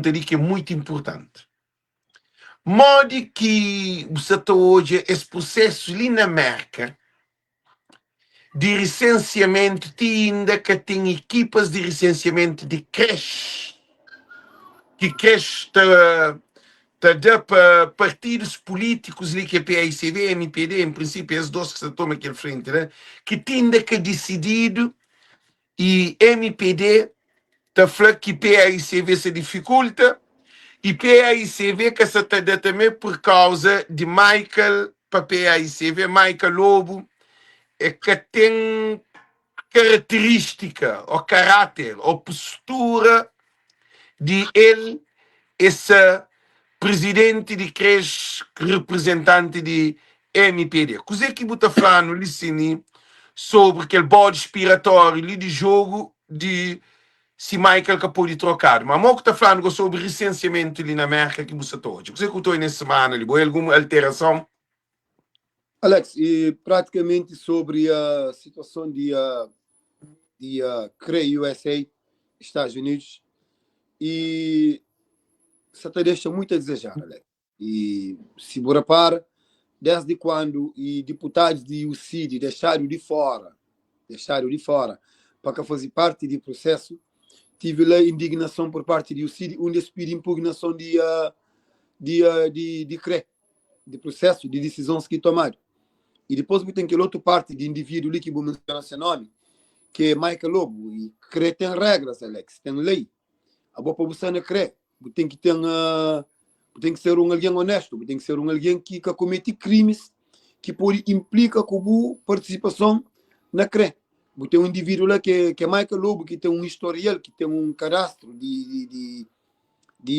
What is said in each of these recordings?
que é muito importante. Modo que você está hoje, esse processo ali na América de licenciamento, ainda que tem equipas de licenciamento de creche, que creche está para partidos políticos ali, que é PAICV, MPD, em princípio, esses dois que se tomam aqui à frente, né? Que ainda que decidido e MPD está falando que PAICV se dificulta, e PAICV que se está também por causa de Michael, para PAICV, Michael Lobo, é que tem característica, ou caráter, ou postura de ele, esse presidente de creche, representante de MPD. Cos'è que você falando, Licini, sobre aquele bode expiratório ali de jogo de se Michael que pode trocar. Mas o que está falando sobre licenciamento ali na América que você está hoje. Você que estou nessa semana ali, alguma alteração? Alex, e praticamente sobre a situação de CRE USA, Estados Unidos, e isso te deixa muito a desejar, Alex. E se bora para, desde quando e deputados de UCID deixaram de fora, para que fazer parte do processo, tive lá indignação por parte de UCID, onde eles pedem impugnação de CRE, de processo, de decisões que tomaram. E depois tem aquela outra parte de indivíduo ali que vou mencionar seu nome, que é Michael Lobo. E CRE tem regras, Alex, tem lei. A boa para você não CRE. Tem que ser um alguém honesto, tem que ser um alguém que comete crimes que pode implica com participação na CRE. Tem um indivíduo lá que é Michael Lobo, que tem um historial, que tem um cadastro de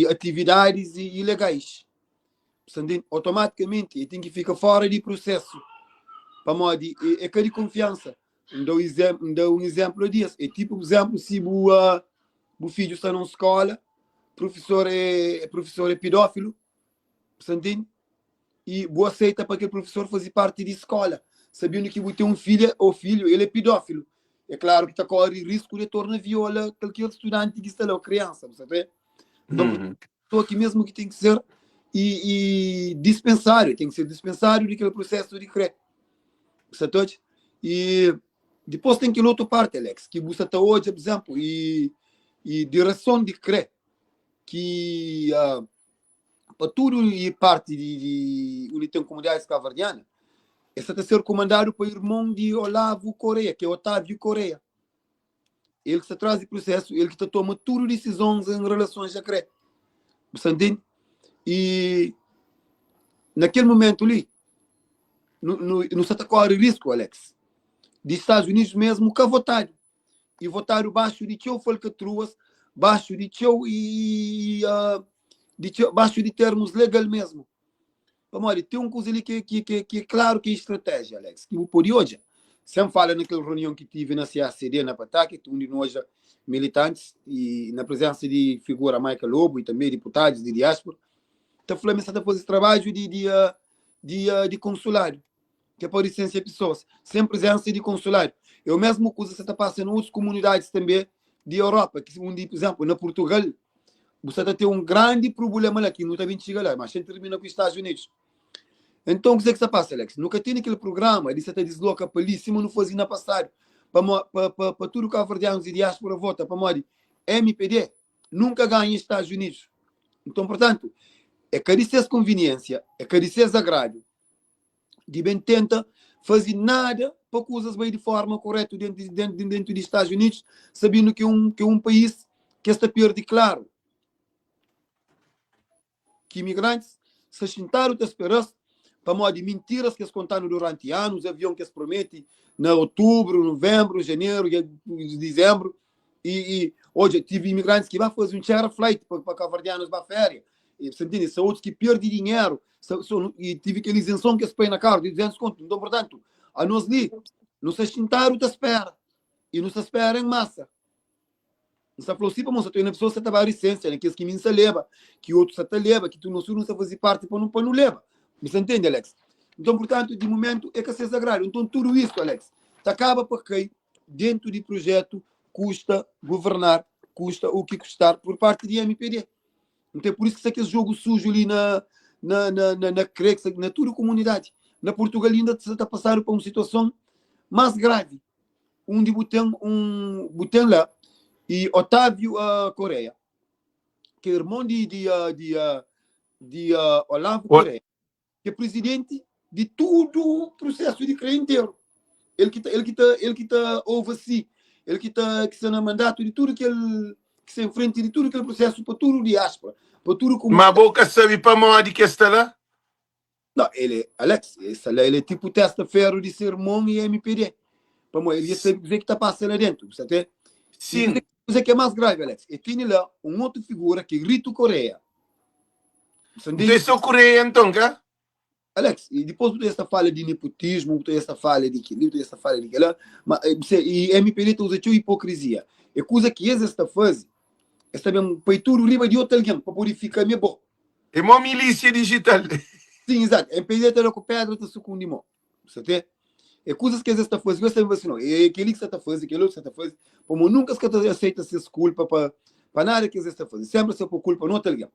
atividades ilegais. Automaticamente ele tem que ficar fora de processo. É que de confiança. Dou um exemplo disso. É tipo, por exemplo, se o filho está numa escola, professor é pedófilo, e você aceita para que o professor faça parte da escola, sabendo que tem um filho, ou filho, ele é pedófilo. É claro que está correndo risco de tornar viola aquele estudante que está lá, criança, sabe? Então, estou aqui mesmo que tem que ser dispensário, tem que ser dispensário daquele processo de CRE. E depois tem aquela outra parte, Alex, que você está hoje, por exemplo, e direção de CRE, que para tudo e parte de onde tem comunidade escavardiana, essa está a ser comandado pelo irmão de Olavo Correia, que é Otávio Correia. Ele que está atrás do processo, ele que está tomando tudo decisões em relações a CRE. Você entende? E naquele momento ali, não se está correndo risco, Alex, de Estados Unidos mesmo que votaram. E votaram baixo de teu falcatruas, baixo de teu e baixo de termos legal mesmo. Olha, tem uma coisa ali que é claro que é estratégia, Alex. Que por hoje, sempre fala naquela reunião que tive na CACD, na PATAC, onde nós militantes, e na presença de figura Michael Lobo e também deputados de diáspora, está falando que está fazendo trabalho de consulário, que é para licenciar pessoas, sem presença de consulário. É a mesma coisa que está passando em outras comunidades também de Europa, que onde, por exemplo, na Portugal, você está tendo um grande problema lá, que não está vindo chegar lá, mas a gente termina com os Estados Unidos. Então, o que é que se passa, Alex? Nunca tem aquele programa, ele se desloca para ali, cima não fazia na passagem, para tudo que a verdianos e diáspora vota, para modo MPD, nunca ganha nos Estados Unidos. Então, portanto, é carices conveniência, é carices agrado, de bem tenta fazer nada para coisas bem de forma correta dentro dos Estados Unidos, sabendo que é um país que está perdido, claro, que imigrantes se sentaram a esperar para modo de mentiras que eles contaram durante anos, avião que eles prometem em outubro, novembro, janeiro, dezembro, e hoje tive imigrantes que vão fazer um share flight para cavardianos para a férias, e são outros que perdem dinheiro, e tive aquela isenção que eles põem na cara de 200 contos. Então, portanto, a nós ali, não se sentaram a espera, e não se espera em massa. Não se falou assim, para mostrar que uma pessoa está a licença, né? Que esse que me se leva, que outro se leva, que tu não se fazer parte para não leva. Você entende, Alex? Então, portanto, de momento, é escassez agrária. Então, tudo isso, Alex, acaba porque dentro do projeto custa governar, custa o que custar por parte de MPD. Então, por isso que isso é jogo sujo ali na CREX, na toda a comunidade. Na Portugal ainda está a passar por uma situação mais grave. Onde botem lá, e Otávio Correia, que é irmão de Olavo Correia, que é presidente de todo o processo de CREA inteiro. Ele que tá oversee, ele que está no mandato de tudo que ele que se enfrenta, de tudo aquele processo para tudo diáspora, para tudo como. Mas a boca sabe para onde que está lá? Não, Alex, ele é tipo testa-ferro de sermão e MPD. Ele sabe dizer que está passando lá dentro, certo? Sim. Isso que é mais grave, Alex. E tem lá uma outra figura que é Rito Correia. Então esse é o Coreia, então, cá? Alex, e depois tu essa fala de nepotismo, tu essa fala de aquilo, tu essa fala de aquilo, mas e MPD tu usa hipocrisia. É coisa que eles está fazendo, está bem peituro riba de outro alguém para purificar minha boca. É uma milícia digital. Sim, exato. MPD está com pedra, está sucumbindo mal. Certo? É coisas que eles estão fazendo, eu sempre assim, não, é aquele que você está fazendo, aquele que você está fazendo, como nunca se aceita ser culpa para nada que eles estão fazendo, sempre se por culpa não outro alguém.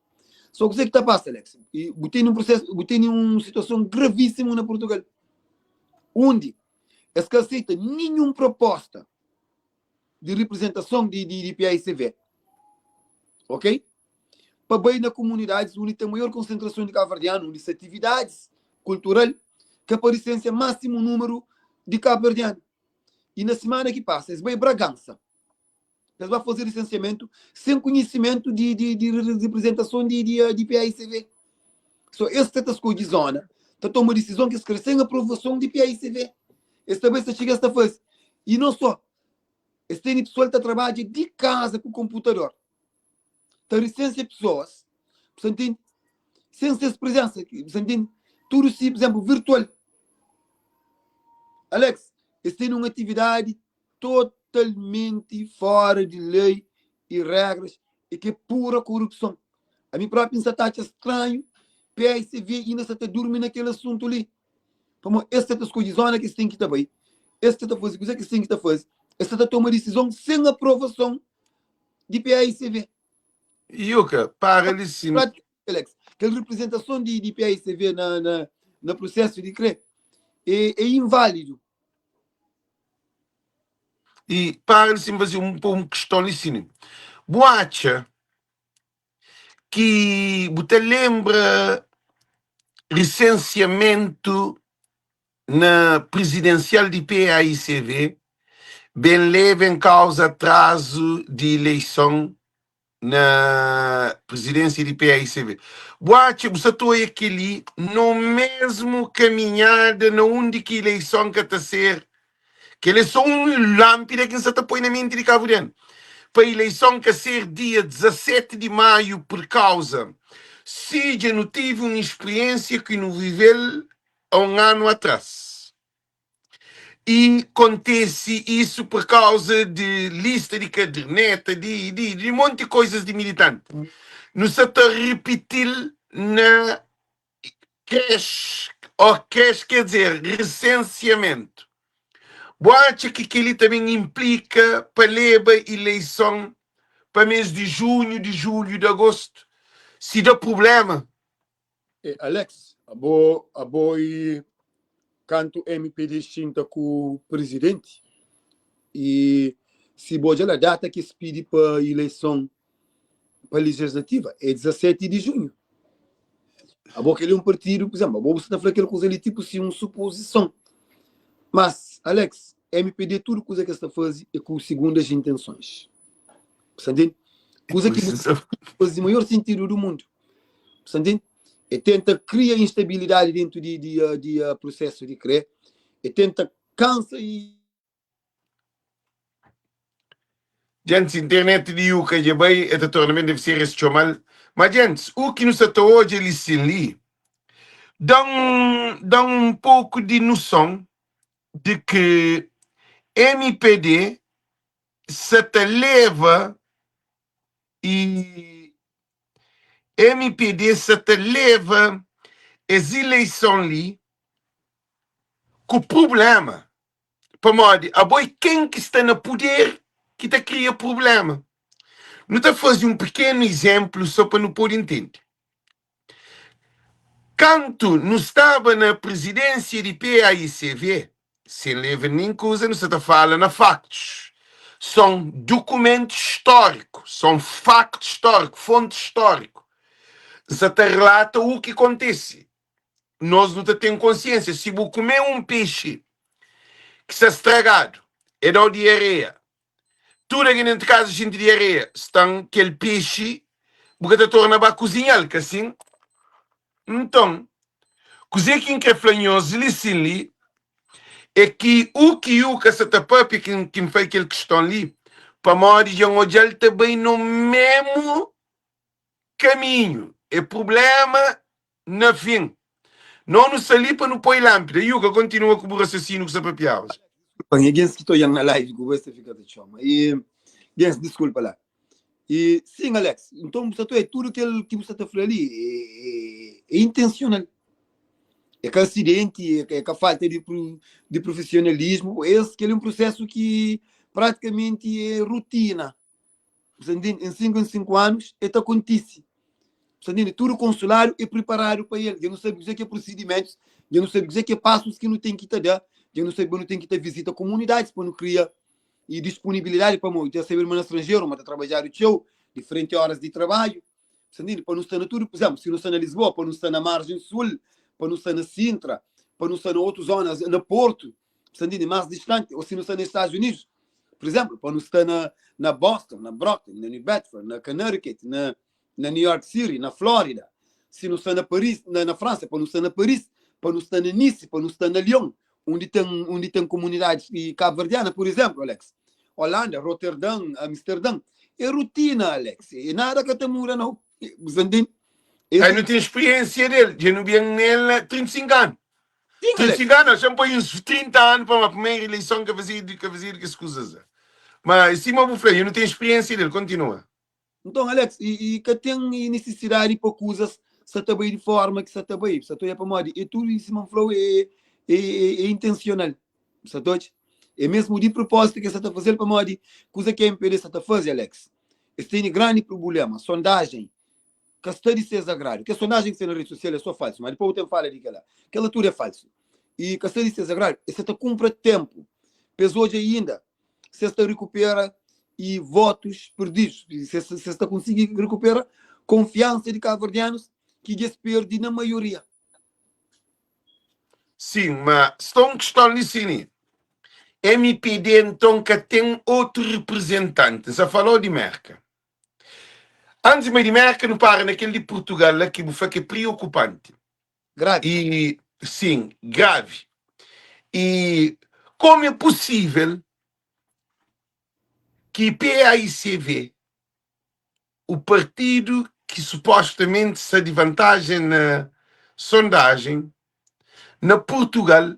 Só que o que está passando, Alex? E botei num processo, botei numa situação gravíssima na Portugal, onde eles não aceitam nenhuma proposta de representação de PAICV, ok? Para bem na comunidades onde tem maior concentração de cabo-verdiano, onde tem atividades culturais que aparecem máximo número de cabo-verdiano. E na semana que passa, eles vão em Bragança. Eles vão fazer licenciamento sem conhecimento de representação de PAICV. Só estas coisas de zona, está tomando decisão que eles sem aprovação de PAICV. Eles também se chega a esta fase. E não só. Eles têm pessoal que trabalha de casa com o computador. Está licencia pessoas. Portanto, sem ser presença. Portanto, tudo se, por exemplo, virtual. Alex, eles têm uma atividade totalmente fora de lei e regras e que é pura corrupção. A mim próprio está estranho, PSV ainda está dormindo naquele assunto ali. Como essas coisas que se tem que estar bem, esta coisa que se tem que estar fazendo, esta está tomando decisão sem aprovação de PAICV. Yuka, para-lhe sim. Alex, aquela representação de PAICV no processo de CRE é inválido. E para-lhe sim fazer uma questão ali, sim. Boacha, que você lembra licenciamento na presidencial de PAICV, bem leve em causa atraso de eleição na presidência de PAICV. Boate, você está aqui no mesmo caminhada na onde que eleição que está a ser, que eleição lâmpada que você está põe na mente de Cabo Verde. Para a eleição que a ser dia 17 de maio por causa, se já não tive uma experiência que não viveu há um ano atrás. E acontece isso por causa de lista de caderneta, de um monte de coisas de militante. Não se está a repetir na cash, ou cash quer dizer recenseamento. Boate que ele também implica para levar eleição para mês de junho, de julho, de agosto. Se dá problema. Alex, a boa canto MPD xinta com o presidente e se boja a data que se pede para a eleição para a legislativa é 17 de junho. A boa que ele é um partido, por exemplo, a boa você está falando aquela coisa ali tipo assim, uma suposição. Mas, Alex, MPD tudo coisa que está fazendo é com segundas intenções. Você entende? Coisa que faz o maior sentido do mundo. Você entende? E tenta criar instabilidade dentro de processo de CRE, e tenta cansa e... Gente, internet de Yuka, já bem, este torneio deve ser este mal. Mas, gente, o que nos está hoje ali se li, dá um pouco de noção de que MPD se te leva e MPD se te leva as eleições ali com problema. Para modo, a boi quem que está no poder que te cria problema. Não está fazendo um pequeno exemplo só para não poder entender. Quando não estava na presidência de PAICV, sem levar nem coisa, não se está falando factos. São documentos históricos, são factos históricos, fonte histórica. Se te relata o que acontece. Nós não temos consciência. Se eu comer um peixe que está estragado, é da diarreia, tudo aqui dentro de casa, gente de diarreia, estão aquele peixe, porque torna para cozinhar, que assim. Então, cozinha que é flanhoso, ali, é que o que se tapa, que me faz aquele questão ali, para morrer de um olhar também no mesmo caminho. É problema na fim. Não nos ali para não pôr lâmpada. E o que continua com o raciocínio que se papiavas. Gens que estou na live, que você fica de chama. E, gens, desculpa lá. E, sim, Alex, então você é tudo que você está falando ali é intencional. É que acidente, é que a falta de profissionalismo, esse é um processo que praticamente é rotina. Você entende? Em 5 anos, é acontece. Você entende? Tudo consulário é preparado para ele. Eu não sei dizer que é procedimentos, eu não sei dizer que é passos que não tem que dar, eu não sei que não tem que ter visita a comunidades para não criar e disponibilidade para muito. Eu sei no estrangeiro, mas trabalhar o show, diferentes horas de trabalho. Você entende? Para não estar na tudo, por exemplo, se não está na Lisboa, para não estar na margem sul, para não estar na Sintra, para não estar em outras zonas, na Porto, você entende? Mais distante, ou se não está nos Estados Unidos, por exemplo, para não estar na Boston, na Brockton, na New Bedford, na Connecticut, na New York City, na Flórida, se não está na Paris, na França, para não estar na Paris, para não estar na Nice, para não estar na Lyon, onde tem comunidades cabo-verdiana, por exemplo, Alex. Holanda, Rotterdam, Amsterdã. É rotina, Alex. É nada que te muda, não. Você entende? Aí não tem experiência dele. Eu não venho nele 35 anos. Sim, 35 anos, já põe uns 30 anos para uma primeira eleição que fazia que se coisas. Mas sim, eu não tenho experiência dele. Continua. então, Alex, e que tem necessidade para coisas se também de forma que se também, se tu para moda, e tudo isso man flow é intencional. Se tu é mesmo de propósito que se está fazendo para moda, coisa que é impedir se está fazer, Alex. Esse tem grande problema, sondagem, que está de ser agrário, que a sondagem que na rede social é só falso, mas depois o tempo fala de aquela tudo é falso. E que está de ser agrário, você está cumpre tempo, pois hoje ainda, você está recupera e votos perdidos. Se está conseguindo recuperar confiança de cabo-verdianos que eles perdem na maioria. Sim, mas estão questão de cine. MPD, então, que tem outro representante. Já falou de Merca. Antes de Merca, não para naquele de Portugal, que foi preocupante. Grave. E, sim, grave. E como é possível que PAICV, o partido que supostamente está de vantagem na sondagem, na Portugal,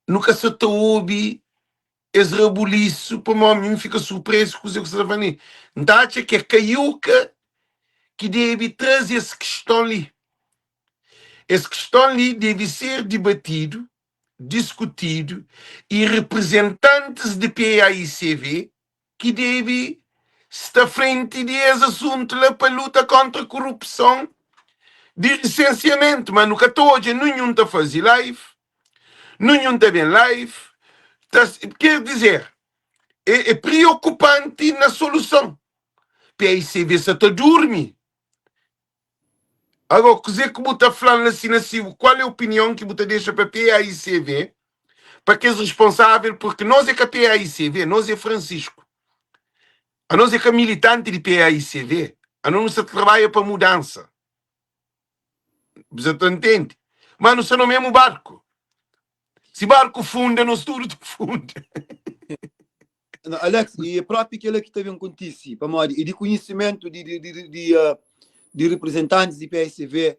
nunca se ouve esse rebuliço, para o mim fica surpreso com o que você está falando. Então, acha que é Caiuca que deve trazer essa questão ali. Essa questão ali deve ser debatido, discutido, e representantes de PAICV que devem estar à frente desse assunto lá para a luta contra a corrupção de licenciamento. Mas nunca estou hoje, nenhum está a fazer live, nenhum está bem live. Quer dizer, é preocupante na solução. PAICV está a dormir. Agora, dizer que você está falando assim, qual é a opinião que você deixa para a PAICV, para que é responsável, porque nós é que a PAICV, nós é Francisco. A nós é que é militante de PAICV. A nós não se trabalha para mudança. Você entende? Mas não está no mesmo barco. Se barco funda, nós tudo funda. Alex, e é próprio aquilo que teve acontecido, para moda, e de conhecimento de representantes de PSV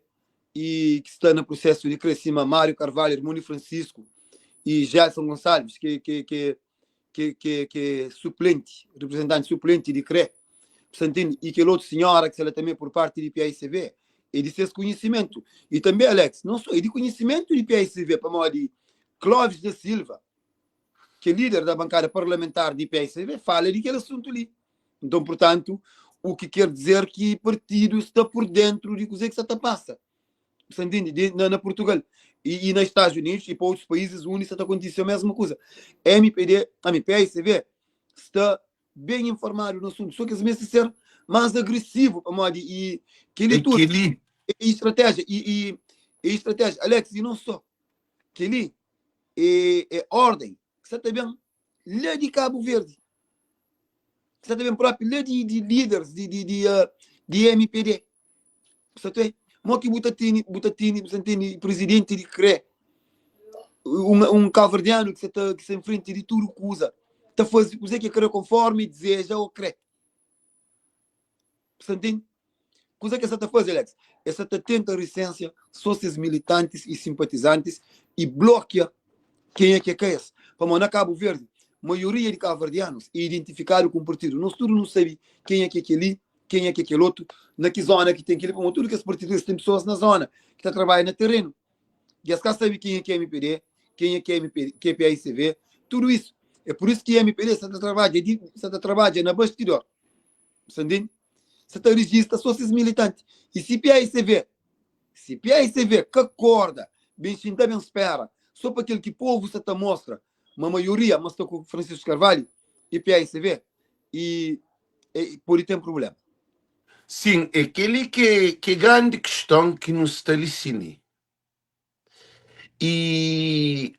e que está no processo de crescimento, Mário Carvalho, Hermúnio Francisco e Gelson Gonçalves, que é suplente, representante suplente de CRE, e que outra senhora, que ela também por parte de PSV, e de seus conhecimento. E também, Alex, não só, e de conhecimento de PSV, para moda de Clóvis da Silva, que é líder da bancada parlamentar de PSV, fala de aquele assunto ali. Então, portanto, o que quer dizer que o partido está por dentro de coisa que se passa. Você entende? Na Portugal. E nos Estados Unidos e para outros países, o está acontecendo a mesma coisa. A MPD, a MPICV, está bem informado no assunto, só que às vezes ser mais agressivo para modo e que ele tudo Aquele, e estratégia e estratégia, Alex, e não só que ele é ordem, que está também lei de Cabo Verde, que está também próprio lei de líderes de MPD, você mo que Butatini, presidente de CRE, calverdiano que se enfrenta de tudo que usa, está fazendo coisa que quer conforme deseja ou crê. Você entende? Coisa que essa está fazendo, Alex? Essa está tendo resistência, sócios militantes e simpatizantes e bloqueia quem é que é esse. Para na Cabo Verde, a maioria de cabo-verdianos é identificado com o partido. Nós tudo não sabe quem é que é aquele, quem é que é aquele outro, na que zona que tem aquele, como tudo que esse partido tem pessoas na zona, que está trabalhando no terreno. E as casas sabem quem é MPD, quem é MPD, que é PICV, tudo isso. É por isso que a MPD está trabalhando na bastidor. Você entende? Você está registra sócios militantes. E se PICV, que acorda, bem xinta, bem espera, só para aquele que o povo se te mostra, uma maioria, mas estou com o Francisco Carvalho e PICV, e por aí tem problema. sim, aquele que é grande questão que nos está ali. E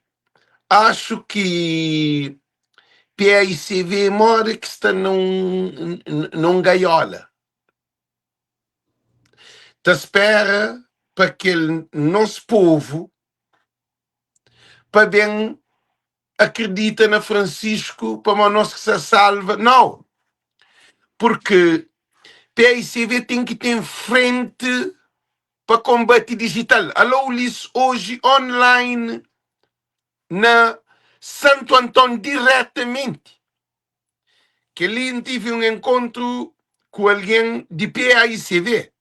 acho que PICV mora que está num gaiola. Te espera para aquele nosso povo para bem acredita na Francisco para o nosso que se salva. Não. Porque PICV tem que ter em frente para combate digital. Alô, Ulisses, hoje online na Santo Antônio diretamente. Que ali tive um encontro com alguém de PICV.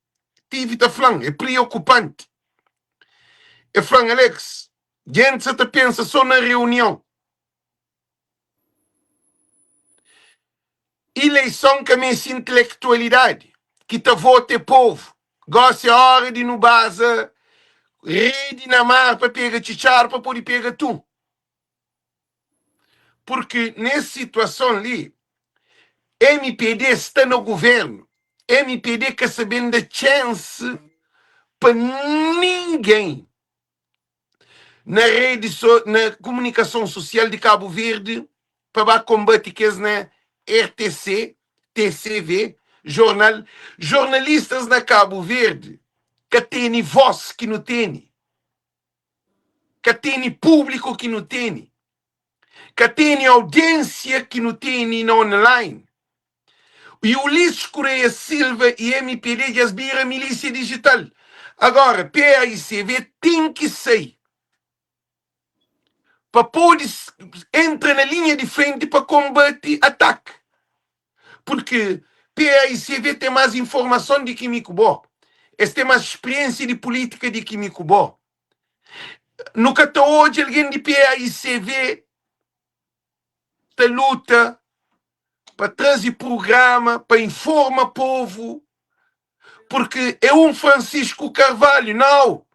Tive da falando, é preocupante. É falando, Alex, gente você pensa só na reunião. Eleição com a minha intelectualidade, que te vote povo. Gosta a hora de no base, rede na mar para pegar chichar, para poder pegar tu. Porque nessa situação ali, MPD está no governo. MPD quer saber da chance para ninguém na rede, na comunicação social de Cabo Verde, para combater que na RTC, TCV, jornalistas na Cabo Verde, que tem voz que não tem, que tem público que não tem, que tem audiência que não tem na online. E Ulisses Correia Silva e MPD já viram a milícia digital. Agora, PAICV tem que sair para poder entrar na linha de frente para combater ataque. Porque PAICV tem mais informação de Químico Bó. Eles têm mais experiência de política de Químico Bó. No que até hoje alguém de PAICV te luta para trazer programa, para informar o povo, porque é um Francisco Carvalho, não.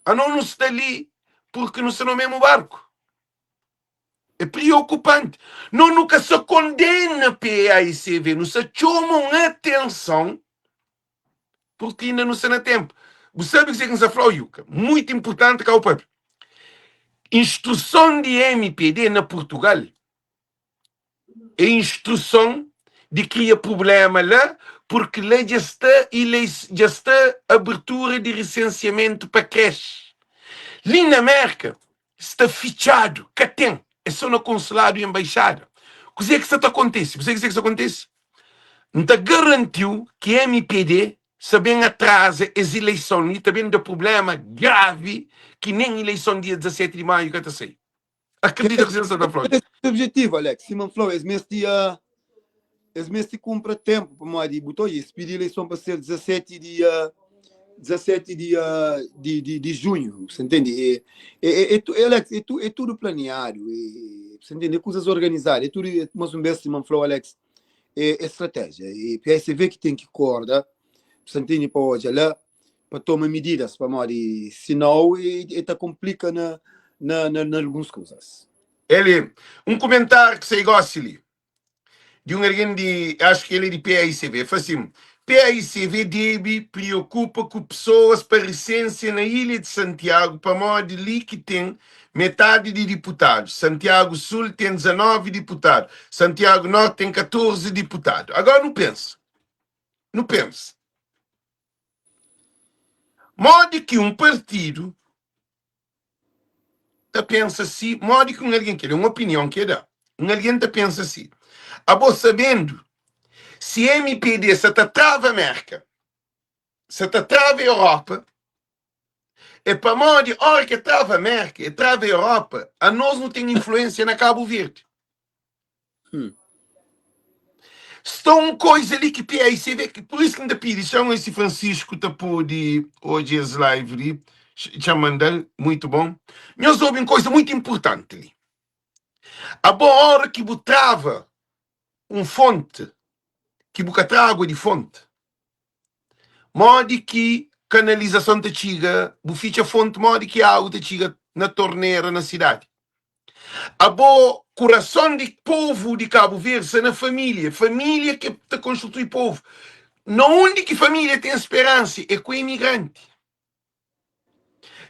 A não está ali porque não está no mesmo barco. É preocupante. Não nunca se condena PAICV, não se chamam atenção porque ainda não está na tempo. Você sabe o que se falou, Yuka? Muito importante, cá o próprio. Instrução de MPD na Portugal é instrução de criar problema lá, porque lá já está abertura de licenciamento para creche. Ali na América está fichado, que tem, é só no consulado e embaixada. O que é que isso acontece? Você que isso acontece? Não garantiu que a MPD sabem atrasa as eleições e também do problema grave que nem eleição dia 17 de maio que está sair. Acredita que você está falando? Esse é o objetivo, Alex. Simon falou, esse mês de cumpre tempo para modo de botou isso. Pedir eleição para ser 17 de junho, você entende? Alex, é tudo planeado, você entende? É coisas organizadas, é tudo, mas um bem, Simon falou, Alex, é estratégia. E aí você vê que tem que acordar, Santini para hoje lá, para tomar medidas, para morrer, senão está complica na algumas coisas. Ele, um comentário que você gosta ali, de um alguém de, acho que ele é de PAICV, fala assim, PAICV deve preocupa com pessoas para recência na Ilha de Santiago, para modo ali que tem metade de deputados. Santiago Sul tem 19 deputados. Santiago Norte tem 14 deputados. Agora não pensa. Não pensa. Modo que um partido pensa assim, modo que um alguém quer, uma opinião que dá. Um alguém pensa assim. A vou sabendo se MPD se trava a América, se trava a Europa, é para modo hora que trava a América e trava a Europa, a nós não tem influência na Cabo Verde. Estão coisa ali que aí você vê que por isso que ainda pedi, chama esse Francisco Tapu de hoje as live ali, chamando muito bom. Nós ouvimos coisa muito importante ali. A boa hora que botava um fonte, que botava água de fonte, modo que canalização da chiga, buficha fonte, modo que a água da chiga na torneira na cidade. A boa coração de povo de Cabo Verde, na família, família que te constitui povo. Na única família tem esperança é com o imigrante.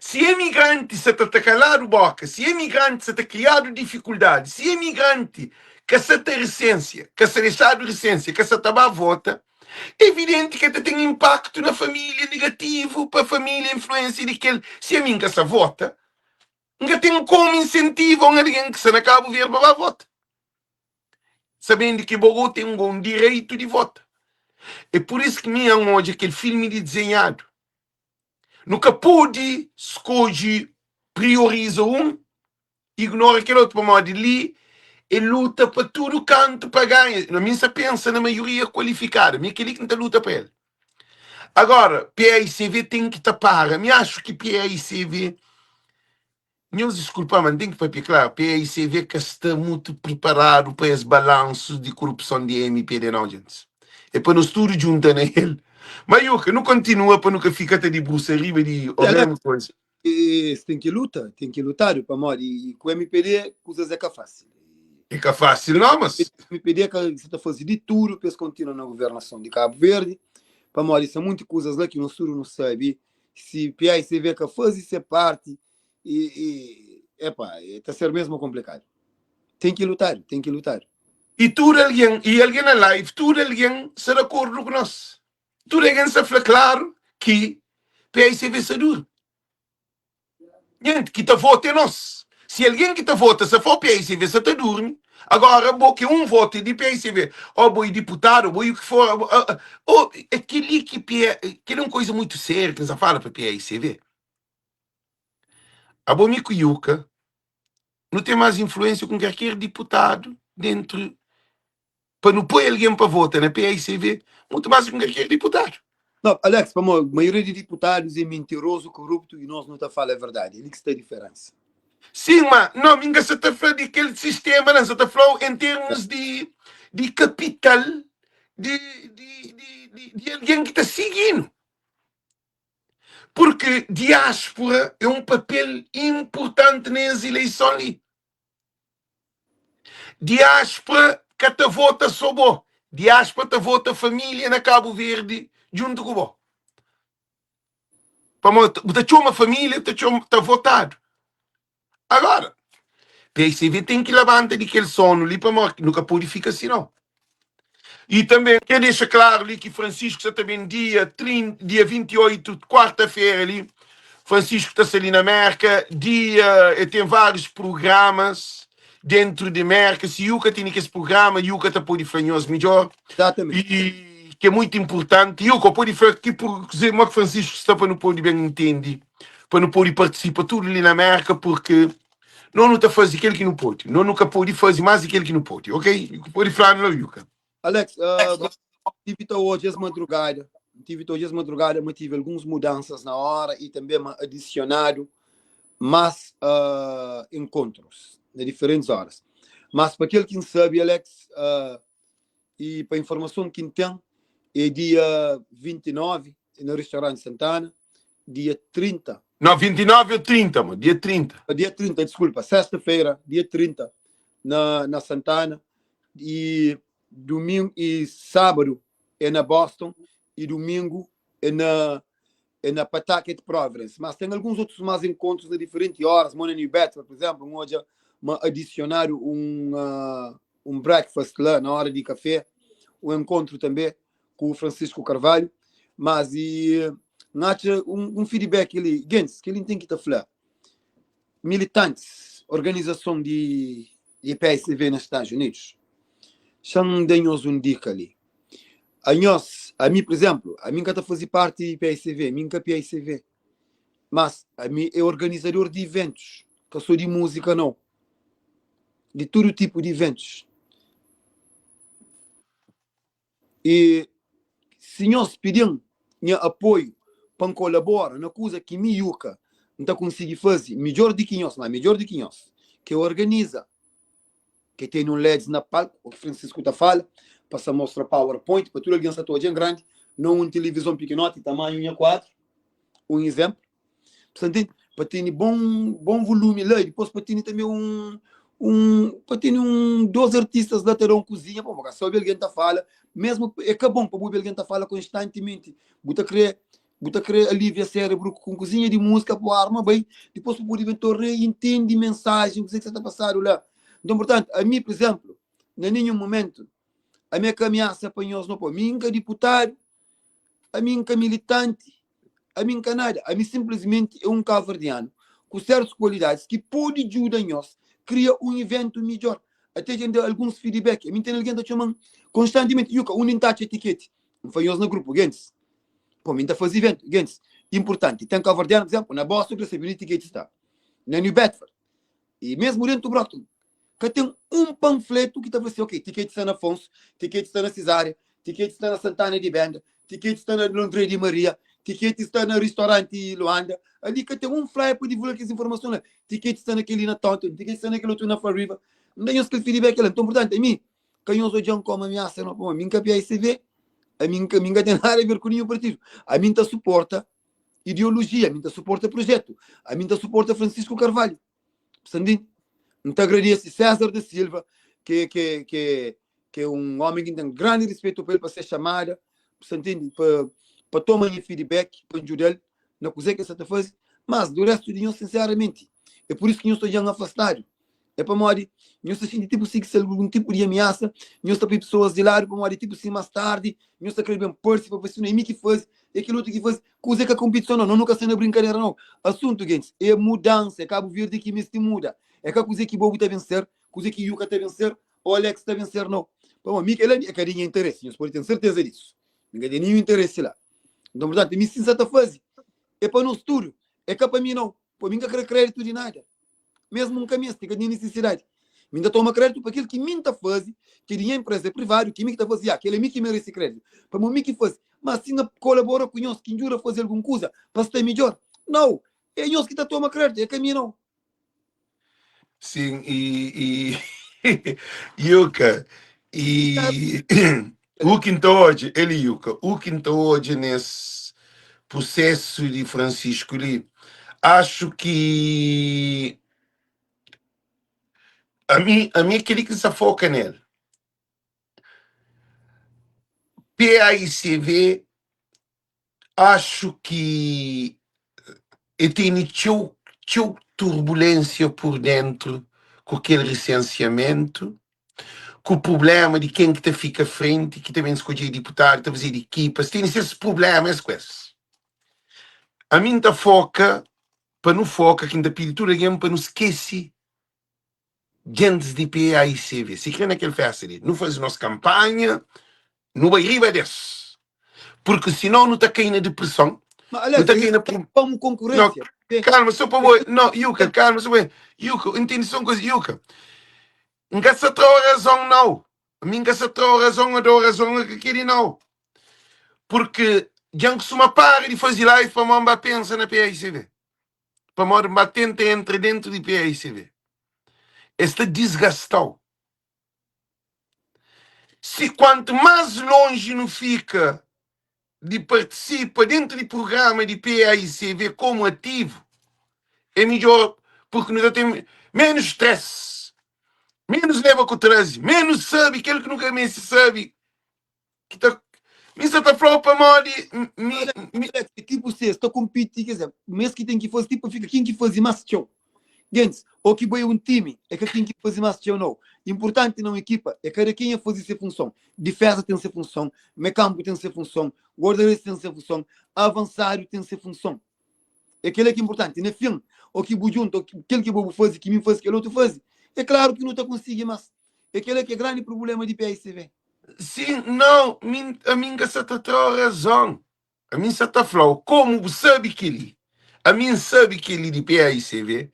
Se imigrante se te calar o boca, se imigrante se te criado dificuldade, se imigrante que se te recência, que se deixado recência, que se te vota, é evidente que tem impacto na família negativo, para a família influência de que se a mim que se vota, ainda tem como incentivo a alguém que se não acaba de ver para votar. Sabendo que Bogotá tem um bom direito de voto. É por isso que me hoje aquele filme de desenhado. Nunca pude escolher, prioriza um, ignora aquele outro para modo ali e luta para tudo canto para ganhar. Na minha pensa na maioria qualificada, me aquele que não luta para ele. Agora, PAICV tem que tapar. Me acho que PAICV, meus desculpa, mas tem que ficar claro, PAICV que está muito preparado para esse balanço de corrupção de MPD, não, gente. É para nós tudo juntar nele. Mas eu que não continua para nunca ficar de bruxa arriba de a mesma coisa. E tem que lutar para morrer. E com o MPD, coisas é que é fácil. É que é fácil, não, mas... O MPD é que está fazendo de tudo para continuar na governação de Cabo Verde. Para morrer, são muitas coisas lá que o nosso não sabe. Se PAICV que faz isso é parte, está a ser mesmo complicado. Tem que lutar, tem que lutar. E alguém na live, tudo alguém se de acordo com nós. Tudo alguém se fala claro que PAICV se dura. Gente, que te vota é nós. Se alguém que te vota, se for PAICV, se te dorme, agora, que um voto de PAICV, ou boi deputado, ou o que for, aquele que é uma coisa muito séria que se fala para PAICV. A Bomico Yuca não tem mais influência com qualquer deputado dentro, para não pôr alguém para votar na PAICV, muito mais com qualquer deputado. Não, Alex, a maioria de deputados é mentiroso, corrupto e nós não está falando a verdade. Ele que está a diferença. Sim, mas não, ninguém se está falando daquele sistema, não se está falando em termos de capital de alguém que está seguindo. Porque diáspora é um papel importante nas eleições ali. Diáspora que te vota sobre o. Diáspora te vota família na Cabo Verde junto com o. Para te uma família, te votado. Agora, PSV tem que levantar daquele sono ali para nunca pode ficar assim, não. E também quer deixar claro ali que Francisco está também dia 28, quarta-feira ali. Francisco está ali na América, tem vários programas dentro de América. Se Yuca tem esse programa, Yuca está por fanhoso melhor. Exatamente. E que é muito importante. Yuca pode fazer que por dizer que Francisco está para não poder bem entender, para não poder participar tudo ali na América, porque não está fazendo aquilo que não pode. Não nunca pode fazer mais aquilo que não pode, ok? Pode falar não, Yuca. Alex, tive hoje às madrugada, mas tive algumas mudanças na hora e também adicionado mais em diferentes horas. Mas para aquele que não sabe, Alex, E para informação que tem, é dia 29 no restaurante Santana, dia 30. Não, 29 ou 30, mano. Dia 30. Dia 30, desculpa, sexta-feira, dia 30, na Santana. E domingo e sábado é na Boston. E domingo é na Pawtucket Providence. Mas tem alguns outros mais encontros de diferentes horas. Mona New Bedford, por exemplo, onde adicionar um breakfast lá na hora de café. Um encontro também com o Francisco Carvalho. Mas um feedback ali, Gens, que ele tem que estar falando. Militantes, organização de PSV nos Estados Unidos, são de-nos um dica ali. A mim, por exemplo, a mim que está fazer parte de PSV, a mim que é PSV, mas a mim é organizador de eventos, que eu sou de música não, de todo tipo de eventos. E se nós pedimos apoio para colaborar na coisa que me yuca, não conseguir fazer melhor do que nós, mas melhor do que nós, que organiza, que tem um LEDs na palco, o que Francisco está falando, para mostrar PowerPoint, para toda a criança toda grande, não uma televisão pequenote, tamanho 1:4, um exemplo. Portanto, para ter bom volume lá, e depois para ter também para ter dois artistas lá terão cozinha, para só alguém está falando, mesmo é que é bom para alguém está falando constantemente, buta querer alivia cérebro com cozinha de música para arma bem, depois para poder tornar entende mensagem, o que você está passando lá. Então, portanto, a mim, por exemplo, em nenhum momento, a minha ameaça para nós não pode. A minha deputado, a minha militante, a minha nada. A mim simplesmente é um caverdiano com certas qualidades que pode ajudar nós criar um evento melhor. Até gente alguns feedback. A mim tem alguém que chama constantemente, Yuka, um taxa etiquete. Não foi nós no grupo, Gens. Pô, mim está fazendo evento, Gens. Importante. Tem caverdiano, por exemplo, na Boston, que recebeu etiquete está. Na New Bedford. E mesmo dentro do Brockton. Que tem um panfleto que está assim, ok, ticket está na Afonso, ticket está na Cesária, ticket está na Santana de Benda, ticket está na Londres de Maria, ticket está no restaurante Luanda, ali que tem um flyer para divulgar essas informações lá, ticket está naquele na Taunton, ticket está naquele outro na Fall River, não tem aquele feedback lá, então, portanto, a mim, quem eu sou como ameaça, não, a mim que a PICV, a mim que tem nada a ver com nenhum partido, a mim está suporta ideologia, a mim está suporta projeto, a mim está suporta Francisco Carvalho, portanto, então agradeço César da Silva, que é um homem que tem grande respeito por ele para ser chamada, para tomar feedback, para ajudar na coisa que você está fazendo, mas do resto de nós, sinceramente, é por isso que nós estamos afastados. É para morrer, nós estamos tipo se algum tipo de ameaça, nós estamos pessoas de lado para morrer, tipo se mais tarde, nós estamos querendo perce para ver se não é mim que faz, é aquilo outro que faz, coisa que a competição não, nunca sendo brincadeira não. Assunto, gente, é mudança, é Cabo Verde que me muda. É que a coisa que Bobo está a vencer, coisa que Yuka está a vencer, o Alex está a vencer, não. Para mim, ele é carinha interesse, nós podemos ter certeza disso. Ninguém tem nenhum interesse lá. Então, portanto, me sinto a fazer. É para nós tudo. É que para mim não. Para mim, não quero crédito de nada. Mesmo um caminho, tem que ter necessidade. Me ainda toma crédito para aquilo que me está fazendo, que dinheiro empresa privada, que me está fazendo, aquele é mim que merece crédito. Para mim que faz. Mas se não colabora com nós, que jura fazer alguma coisa para ser melhor. Não. É nós que está toma crédito, é caminho não. Sim, Yuka, e o que está hoje, ele Yuka, o que está hoje nesse processo de Francisco ali, acho que a mim queria que se foca nele. PAICV, acho que tem turbulência por dentro com aquele licenciamento, com o problema de quem que te fica à frente, que também escolhe deputado, está a fazer equipas, tem esses problemas, coisas. A mim está foca, para não foca, que ainda pede tudo alguém para não esquecer gente de PAICV. Se quer naquele festa ali, não faz nossa campanha, não vai riba desse. Porque senão não está caindo na depressão. Mas, Não Alex, está caindo como Não, concorrência. calma, só para você. Não, Yuka, calma, só para Yuka, entende só uma coisa, Yuka. Não se trou razão, não. A mim se trou razão, eu dou razão a que queria, não. Porque já que se uma para de fazer live para uma pensa na PICV. Para uma batente entre dentro de PICV. Está desgastado. Se quanto mais longe não fica de participar dentro do programa de PAICV como ativo, é melhor, porque nós temos menos stress, menos leva com o trânsito, menos sabe, aquele que nunca mais sabe, que está. Isso está falando para mim. Alex, tipo, você está competindo, quer dizer, mesmo que tem que fazer, tipo, fica quem que faz mais show. Gente, ou que vai um time, é que quem que faz mais show não. Importante na equipa é cada quem a fazer sua função. Defesa tem sua função, meio campo tem sua função, guarda-redes tem sua função, avançado tem sua função. É aquele que é importante. No filme, o que vou junto, aquele que vou fazer, que me faz, que o outro faz. É claro que não está conseguindo mais. É aquele que é grande problema de PICV. Sim, não, a mim que você tem razão. A mim você está falando, como sabe que ele, a mim sabe que ele de PAICV,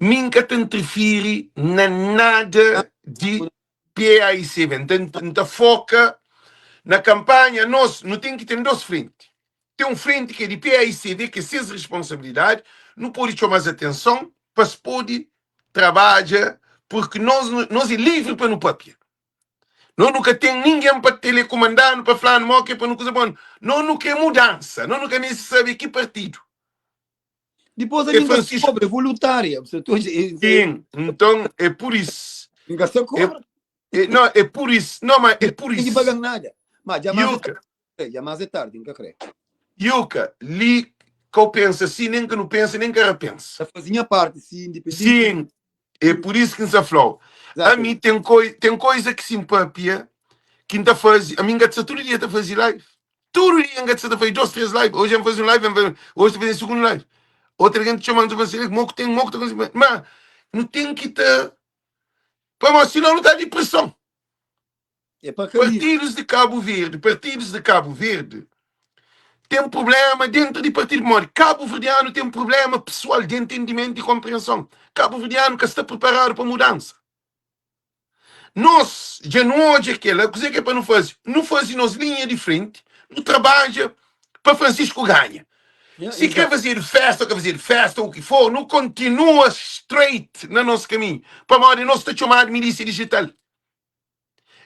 mim que te interfere na nada de PAICV. Então foca na campanha, nós não tem que ter dois frentes. Tem um frente que é de PAICV, que é sua responsabilidade, não pode chamar mais atenção, mas pode trabalhar, porque nós é livre para no papel. Nós nunca tem ninguém para telecomandar, para falar no que para não coisa bom. Nós não quer mudança, nós nunca nem sabe que partido. Depois a É ninguém Francisco. cobra, é voluntária. Sim, então é por isso. Ninguém se cobra. Não, é por isso. Não, mas é por Não tem que pagar isso. nada. Mas já mais é tarde, nunca creio. Yuka, li que eu penso assim, nem que não pensa, nem que repensa. Já fazia parte, sim, independente. Sim, é por isso que nos falou. A mim tem coisa que se empapia, que ainda faz, a mim gasta todo dia a fazer live. Todo dia gasta a fazer 2, 3 lives. Hoje eu vou fazer um live, hoje eu vou fazer segundo live. Outra gente chamando para fazer, moco tem, mas não tem que ter, para senão não está de pressão. É para Partidos de Cabo Verde, tem um problema dentro do Partido Mori. Cabo Verdeano tem um problema pessoal de entendimento e compreensão. Cabo Verdeano que está preparado para a mudança. Nós, já não hoje aquela coisa que é para não fazer. Não fazemos linha de frente, não trabalha para Francisco ganha. Se quer fazer festa, ou o que for, não continua straight no nosso caminho. Para a nós está chamado milícia digital.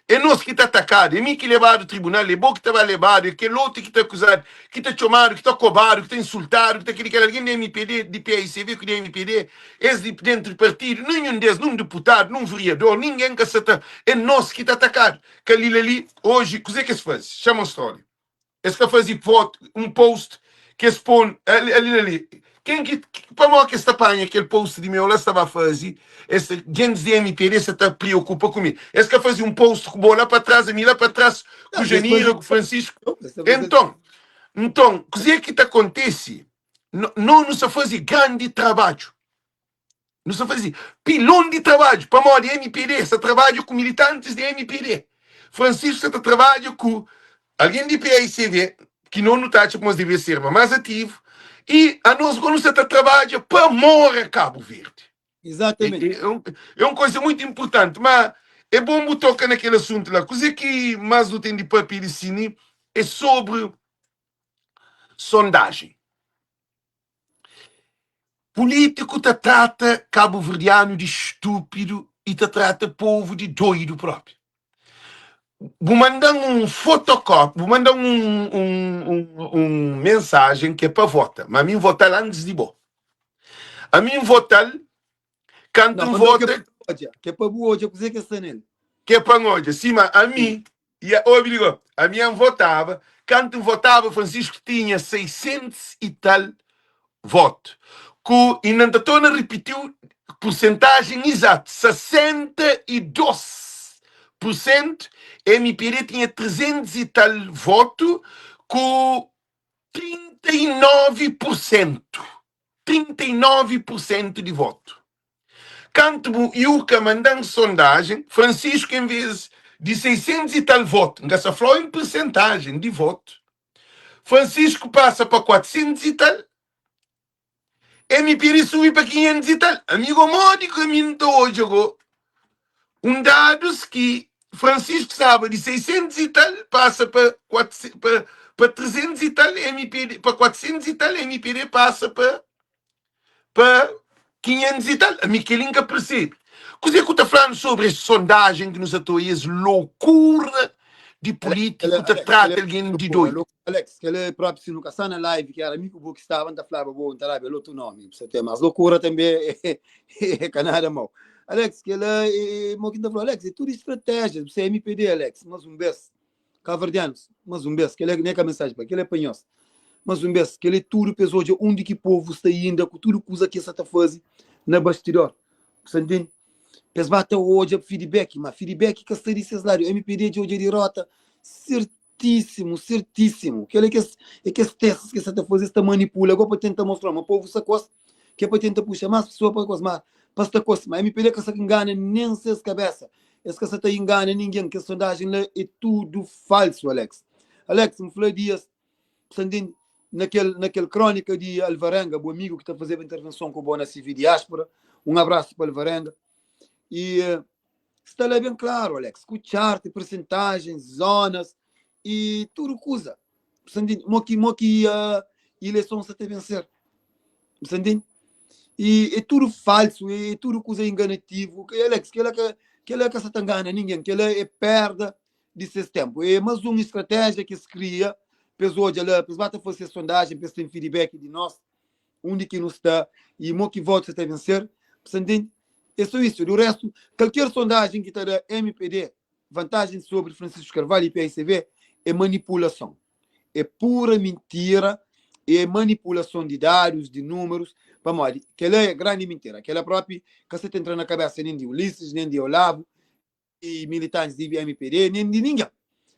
É nós que está atacado, é mim que levado ao tribunal, é bom que estava levado, é aquele outro que está acusado, que está chamado, que está cobrado, que está insultado, que está aquele que alguém da MPD, de PICV, que da MPD, esse de dentro do partido, nenhum deles, nenhum deputado, nenhum vereador, ninguém que está. É nós que está atacado. Que ali, hoje, o que é que se faz? Chama a história. Esse que faz um post que expõe ali. Quem que, para mim, que esta panha, aquele post de meu lá estava a fazer, esse gente de MPD se está preocupa comigo. Esse que fazia um post com bola para trás, a mim lá para trás, com o Janiro, com o Francisco. Então, o que é que acontece? Não se faz grande trabalho. Não se faz pilão de trabalho. Para mim, de MPD, se trabalha com militantes de MPD. Francisco se trabalha com alguém de PICV, que não está como deve ser, mas mais ativo. E a nós, quando você trabalha para morrer Cabo Verde. Exatamente. É uma coisa muito importante, mas é bom tocar naquele assunto lá. Coisa que mais não tem de papel de cine é sobre sondagem. Político te trata cabo-verdiano de estúpido e te trata povo de doido próprio. Vou mandar um fotocópio, vou mandar um mensagem que é para votar, mas a mim votar antes de bom. A mim votar, quando vota. Que é para boa, eu sei que está nele. Que é para hoje, sim, mas a mim, a minha votava, quando votava, Francisco tinha 600 e tal votos. E não estou a repetir porcentagem exata, 62%, MPD tinha 300 e tal votos, com 39%. 39% de voto. Quando o Iuca mandando sondagem, Francisco, em vez de 600 e tal votos, não se falou em porcentagem de voto, Francisco passa para 400 e tal, MPD sube para 500 e tal. Amigo módico, a mim hoje jogou dados que Francisco sabe de 600 e tal, passa para 300 e tal, MPD, para 400 e tal, MPD passa para 500 e tal. A Miquelinha percebe. Coisa que está falando sobre essa sondagem que nos atuais loucura de político que trata alguém de doido. Alex, que ele próprio se nunca está na live, que era amigo que estava, não falava bom, não era outro nome, você tem mais loucura também é canada mal. Alex, que ele é moquinho falou, Alex, é tudo estratégia, você é MPD, Alex, mas um beijo, cavardianos, mas um beijo, que ele é nem a mensagem para que ele é panhoso. Mas um beijo, que ele é tudo pessoal de onde que o povo está indo, com tudo coisa que está fazendo na bastidor. Você entende? Pesbata hoje feedback, mas feedback que está dizendo salário, MPD de hoje de rota, certíssimo, certíssimo. Que é que as testes que você está fazendo, está manipula, agora para tentar mostrar, mas o povo se costa, que é para tentar puxar mais pessoas para coisa, mas esta coisa, mas MPD que você engana nem se cabeça, esse que você está engana ninguém, que a sondagem lá é tudo falso, Alex. Alex, me falou dias, você entende? Naquele crônica de Alvarenga, o amigo que está fazendo a intervenção com o Bona Civil Diáspora, um abraço para Alvarenga. E está lá bem claro, Alex, com chart, percentagens, zonas e tudo coisa. Moki eleição se tem vencer. E é tudo falso, é tudo coisa enganativo. Alex, que ela que se engana ninguém, que ela é perda desse tempo. É mais uma estratégia que se cria, pessoal de lá, pessoal que fazer sondagem, pessoal tem feedback de nós, onde que não está, e moki voto se tem vencer. É só isso. Do resto, qualquer sondagem que está da MPD, vantagem sobre Francisco Carvalho e PSV, é manipulação. É pura mentira, é manipulação de dados, de números. Vamos lá, que ela é grande mentira. Aquela própria que você entra na cabeça nem de Ulisses, nem de Olavo, e militantes de MPD, nem de ninguém.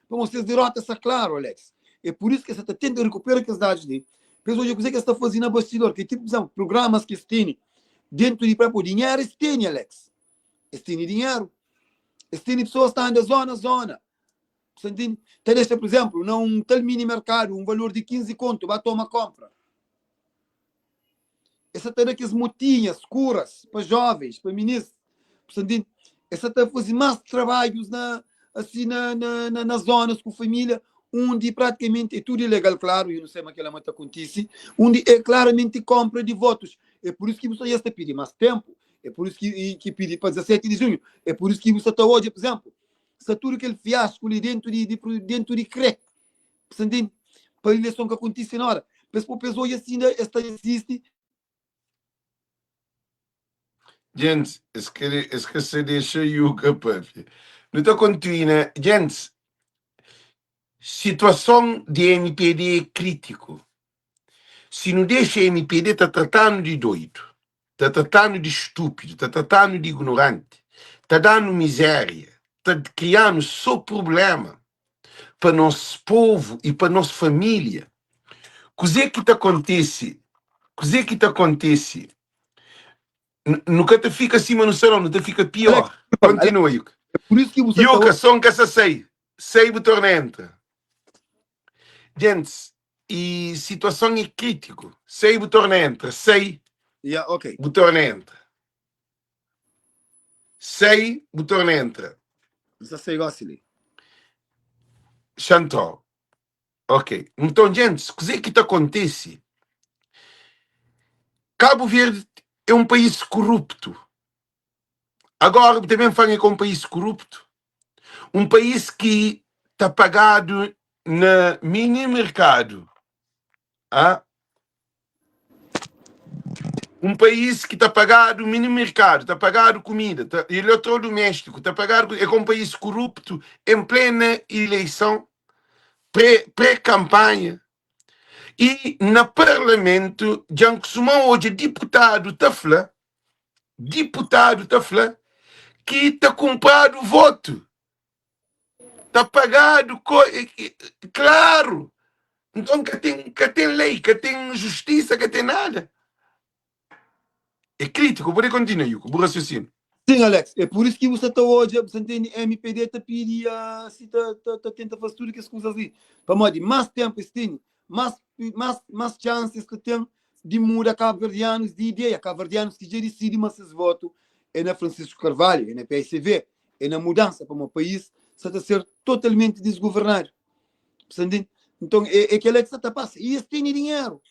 Vamos vocês derrotam essa claro, Alex. É por isso que você está tentando recuperar aqueles dados dele. Pessoal, eu sei que você está fazendo na bastidor, que tipo de programas que se tem dentro de próprio dinheiro, eles têm, Alex. Eles têm dinheiro. Eles têm pessoas que estão da zona. Você entende? Então, deixa, por exemplo, num tal mini mercado, um valor de 15 conto, vai tomar compra. Essa tem aquelas motinhas escuras para jovens, para meninos. Você entende? Essa tem fazer mais trabalhos nas zonas com família, onde praticamente é tudo ilegal, claro, eu não sei como aquela acontece, onde é claramente compra de votos. É por isso que você já está pedindo mais tempo. É por isso que pedi para 17 de junho. É por isso que você está hoje, por exemplo, está tudo aquele fiasco ali dentro de CREC. Você entende? Para a eleição que acontece na hora. Mas para o pessoal assim, esta existe. Gente, se deixa Yuka, papi. Não estou continuando. Gente, situação de MPD é crítico. Se não deixa MPD, está tratando de doido, está tratando de estúpido, está tratando de ignorante, está dando miséria, está criando só problema para nosso povo e para nossa família. Coisa que te acontece, nunca te fica acima no salão, não te fica pior. Continua, Yuka. É por isso que você Yuka, som que essa sei botar entra. Gente, e situação é crítico. Sei botar entra, sei ok. botar entra. Sei botar entra. Você sei ali. Chantal. Ok. Então, gente, o que te acontece? Cabo Verde é um país corrupto. Agora, também falei que é um país corrupto. Um país que está pagado no mini mercado. Ah? Um país que está pagado no mini mercado, está pagado comida, eletrodoméstico, está pagado. É um país corrupto em plena eleição, pré-campanha. E no Parlamento, Jansumão hoje deputado Tafla, que está comprado voto. Está pagado, claro. Então, que tem lei, que tem justiça, que tem nada. É crítico, pode continuar, Yuko, por raciocínio. Sim, Alex, é por isso que você está hoje, você tem MPD, está pedindo, se está tentando fazer tudo que as coisas ali. Para mais tempo, tem mais chances que tem de mudar cabo-verdianos de ideia. Cabo-verdianos que já decidem mas esses votos é na Francisco Carvalho, é na PSV, é na mudança para o país, está a ser totalmente desgovernado. Então, é que Alex está passando. E eles têm dinheiro.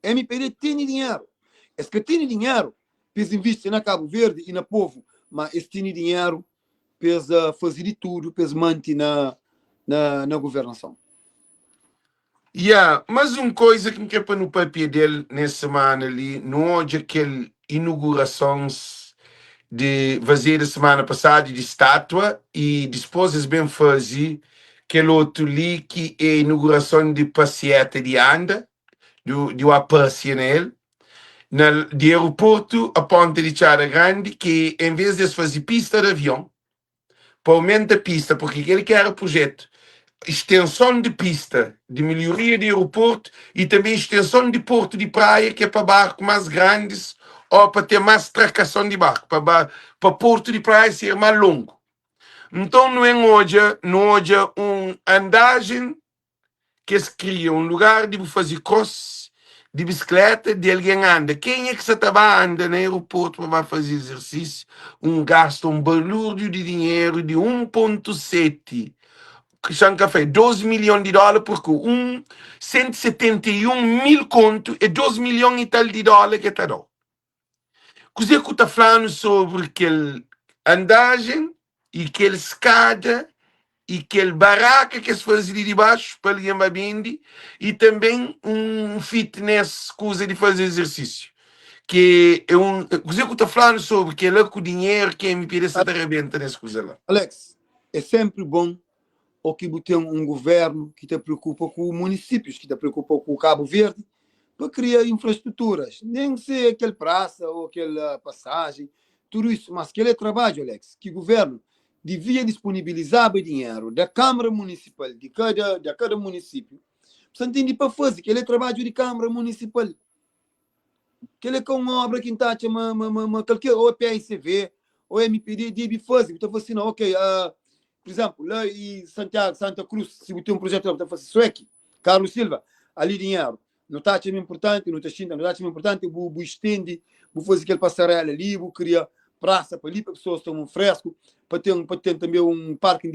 MPD tem dinheiro. Es que tem dinheiro para investir na Cabo Verde e no povo mas esse dinheiro para fazer de tudo, para manter na governação. Mas uma coisa que me quer no papel dele nessa semana ali, não é aquelas inaugurações de fazer a semana passada de estátua e depois eles bem fazer aquele outro ali que é a inauguração de passeata de anda, de uma passeia nele, de aeroporto a Ponte de Chara Grande, que em vez de fazer pista de avião, para aumentar a pista, porque ele quer o projeto extensão de pista, de melhoria de aeroporto e também extensão de porto de praia, que é para barcos mais grandes ou para ter mais tracação de barco, para porto de praia ser mais longo. Então, não é andagem que se cria um lugar de fazer cross, de bicicleta, de alguém anda. Quem é que se estava andando no aeroporto para fazer exercício? Gasto um balúrdio de dinheiro de 1,7 Cristiano Café, 12 milhões de dólares, porque 171 mil conto é 12 milhões e tal de dólares que está dando. Così que está falando sobre aquele andagem e aquele escada e aquele barraca que se faz ali de baixo para alguém babindi e também fitness, coisa de fazer exercício. Que é così que está falando sobre que é com o dinheiro que me pede essa arrebenta nessa coisa lá. Alex, é sempre bom ou que tem um governo que te preocupa com os municípios, que te preocupa com o Cabo Verde, para criar infraestruturas. Nem que seja aquela praça ou aquela passagem, tudo isso. Mas aquele trabalho, Alex, que o governo devia disponibilizar dinheiro da Câmara Municipal, de cada município. Você entende para fazer aquele trabalho de Câmara Municipal. Aquele com uma obra que está qualquer ou PICV, ou MPD, deve fazer. Então, assim, não, ok, por exemplo, lá em Santiago, Santa Cruz, se você tem um projeto para fazer Sueque, Carlos Silva, ali dinheiro, não está achando importante, não está achando importante, vou estender, vou fazer aquele passarela ali, vou criar praça para ali, para as pessoas tomam fresco, para ter também um parque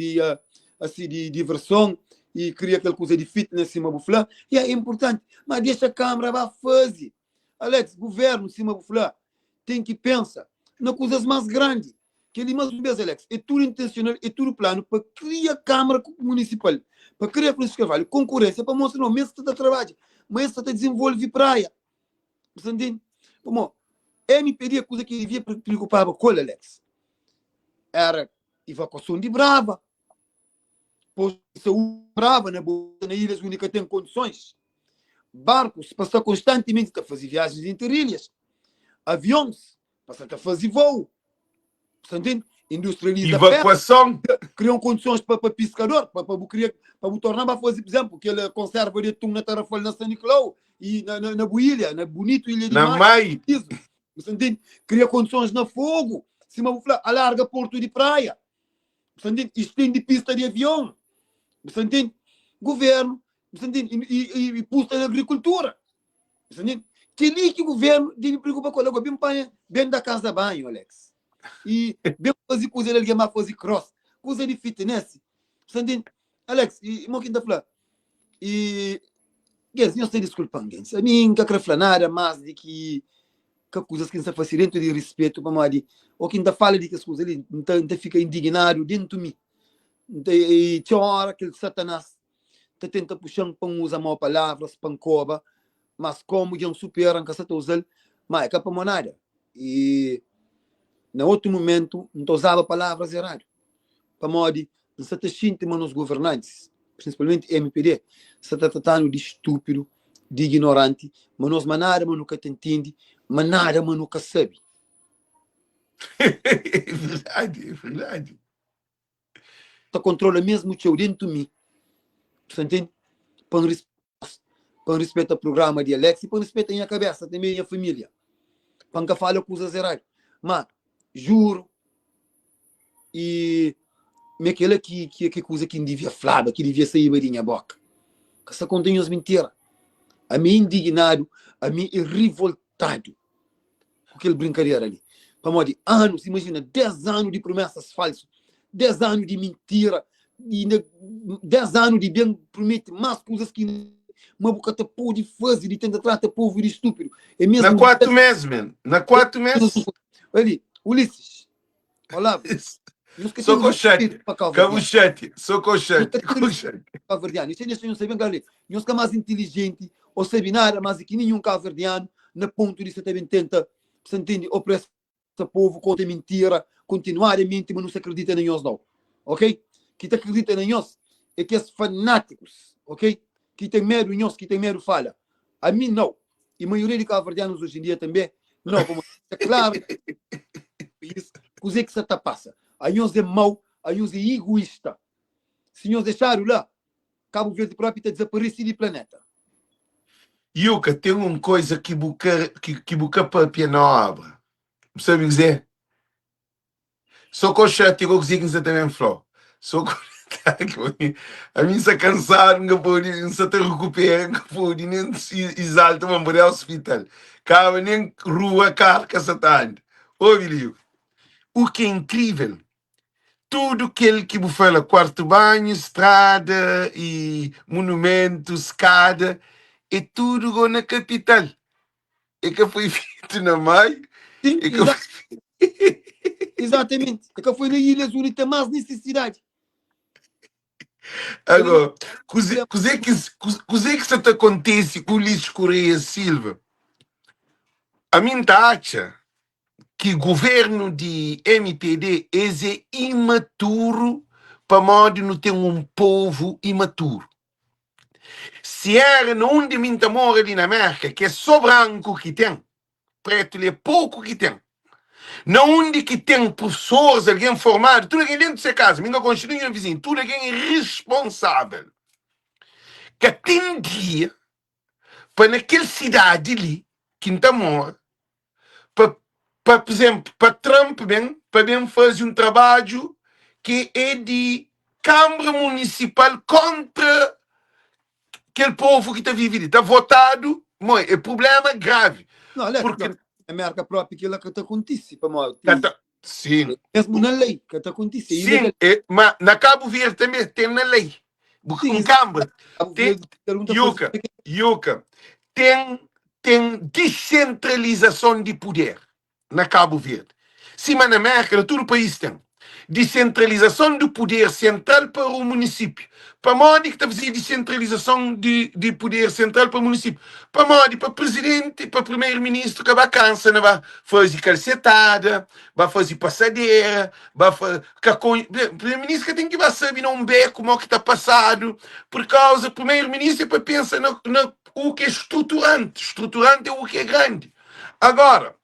assim, de diversão e criar aquela coisa de fitness em cima do flã, e é importante, mas deixa a Câmara vai fazer. Alex, governo em cima do flã, tem que pensar nas coisas mais grandes. Que ele mais uma vez, Alex, é tudo intencional, é tudo plano para criar Câmara Municipal, para criar Francisco Carvalho, concorrência, para mostrar, não, mesmo que está trabalho, mas está desenvolve praia. Você entende? Bom, MPD, a coisa que devia preocupar com ele, Alex, era evacuação de Brava, posto de saúde Brava, na ilhas únicas tem condições, barcos, para estar constantemente a fazer viagens interilhas, aviões, para estar a fazer voo. Industrializa evacuação, criam condições para pescador, para tornar para fazer, por exemplo, que ele conserva de tum na Tarrafal na São Nicolau e na Boilha, na bonito Ilha de Mai. Você entende? Cria condições na fogo, cima do alarga porto de praia, você entende? Estende pista de avião, você entende? Governo, você entende? E pusta na agricultura, você entende? Que ali que o governo deve preocupar com ele, bem da casa de banho, Alex. E bem fazer coisa de alguém mais fazer cross, coisa de fitness. Você entende? Alex, e mo quinta fala. E guys, não sei desculpando, guys. A mim não quero falar nada mais de que coisas que não se fazem dentro de respeito para mais ou quem fala de que as coisas ali, não fica indignado dentro de mim. E tinha hora que o Satanás tenta puxar para usar mal palavras, para cobra, mas como já superam que você usa, mas é capa nada. E no outro momento, não usava palavras erradas. Para modo, não se sente nos governantes, principalmente MPD, se está tratando de estúpido, de ignorante, mas nós nada nunca te entende, mas nada nunca sabe. É verdade, é verdade. Tu controla mesmo o teu dentro de mim. Você entende? Para respeito ao programa de Alex e para respeito à minha cabeça, também a minha família. Para não falar coisas erradas. Mas, juro, e aquela que coisa que não devia falar, que devia sair da minha boca. Que essa contém as mentiras. A mim indignado, a mim revoltado com aquele brincadeira ali. Para modo, anos, imagina, 10 anos de promessas falsas, 10 anos de mentira, e 10 anos de bem promete mais coisas que uma boca te pode fazer e tenta tratar o povo de estúpido. É mesmo na 4 meses, man. Na 4 meses. Ali, Ulisses, palavra. Nós que temos Socochete, para cabo-verdiano. cabuchete, socochete, cochete. Cabo-verdiano. Isso é não sabem, galera. Nós que é mais inteligente, ou sabe nada, mas que nenhum cabo-verdiano, na ponto disso também tenta, se entende, opressar o povo, conta mentira, continuar a mentir, mas não se acredita em nós, não. Ok? Que te acredita em nós é que é fanáticos, ok? Que tem medo em nós, que tem medo fala. A mim, não. E a maioria de cabo-verdianos hoje em dia também, não. Como é claro, isso, coisa que se está passa. A nós é mau, a nós é egoísta. Se nós deixarmos lá, Cabo Verde próprio está desaparecido do planeta. Yuka, tem uma coisa que buca para na obra. Sabe dizer? Socochete, eu consigo dizer também, Fló. A mim se cansar, não pode, não se te recupera, não pode, nem se exalta uma mulher ao hospital. Cabe nem rua, carro, que se tá. Ouve, o que é incrível, tudo aquele que fala quarto banho, estrada e monumentos, escada, é tudo na capital. É que foi feito na Maio, Sim, é que exatamente. É que foi na ilha onde tem mais necessidade. agora, que isso te acontece com o Ulisses Correia Silva? A mim acha que o governo de MPD é imaturo para modo de não ter um povo imaturo. Se era onde minha mora ali na América, que é só branco que tem, preto é pouco que tem. Não onde que tem professores, alguém formado, tudo alguém dentro de sua casa, minha constituição vizinho, tudo alguém responsável. Que tem dia para naquela cidade ali, que não mora, para, por exemplo, para Trump, bem, para bem fazer um trabalho que é de Câmara Municipal contra aquele povo que está vivendo. Está votado, mas é problema grave. Não, Alex, Porque, a América própria que ela que te acontece, para nós. sim, Mesmo na lei que te acontece. sim, mas na Cabo Verde também tem na lei. Porque Sim, um exato. Câmara, Cabo tem, Verde pergunta Yuca, tem descentralização de poder na Cabo Verde. Sim, mas na América, todo o país tem. Descentralização do poder central para o município. Para modo que está a fazer descentralização de poder central para o município. Para modo, para presidente, para primeiro-ministro, que vai cansa, não vai fazer calcetada, vai fazer passadeira, vai fazer. Primeiro-ministro que tem que saber não ver como é que está passado, por causa, primeiro-ministro é para pensar no o que é estruturante. Estruturante é o que é grande. Agora,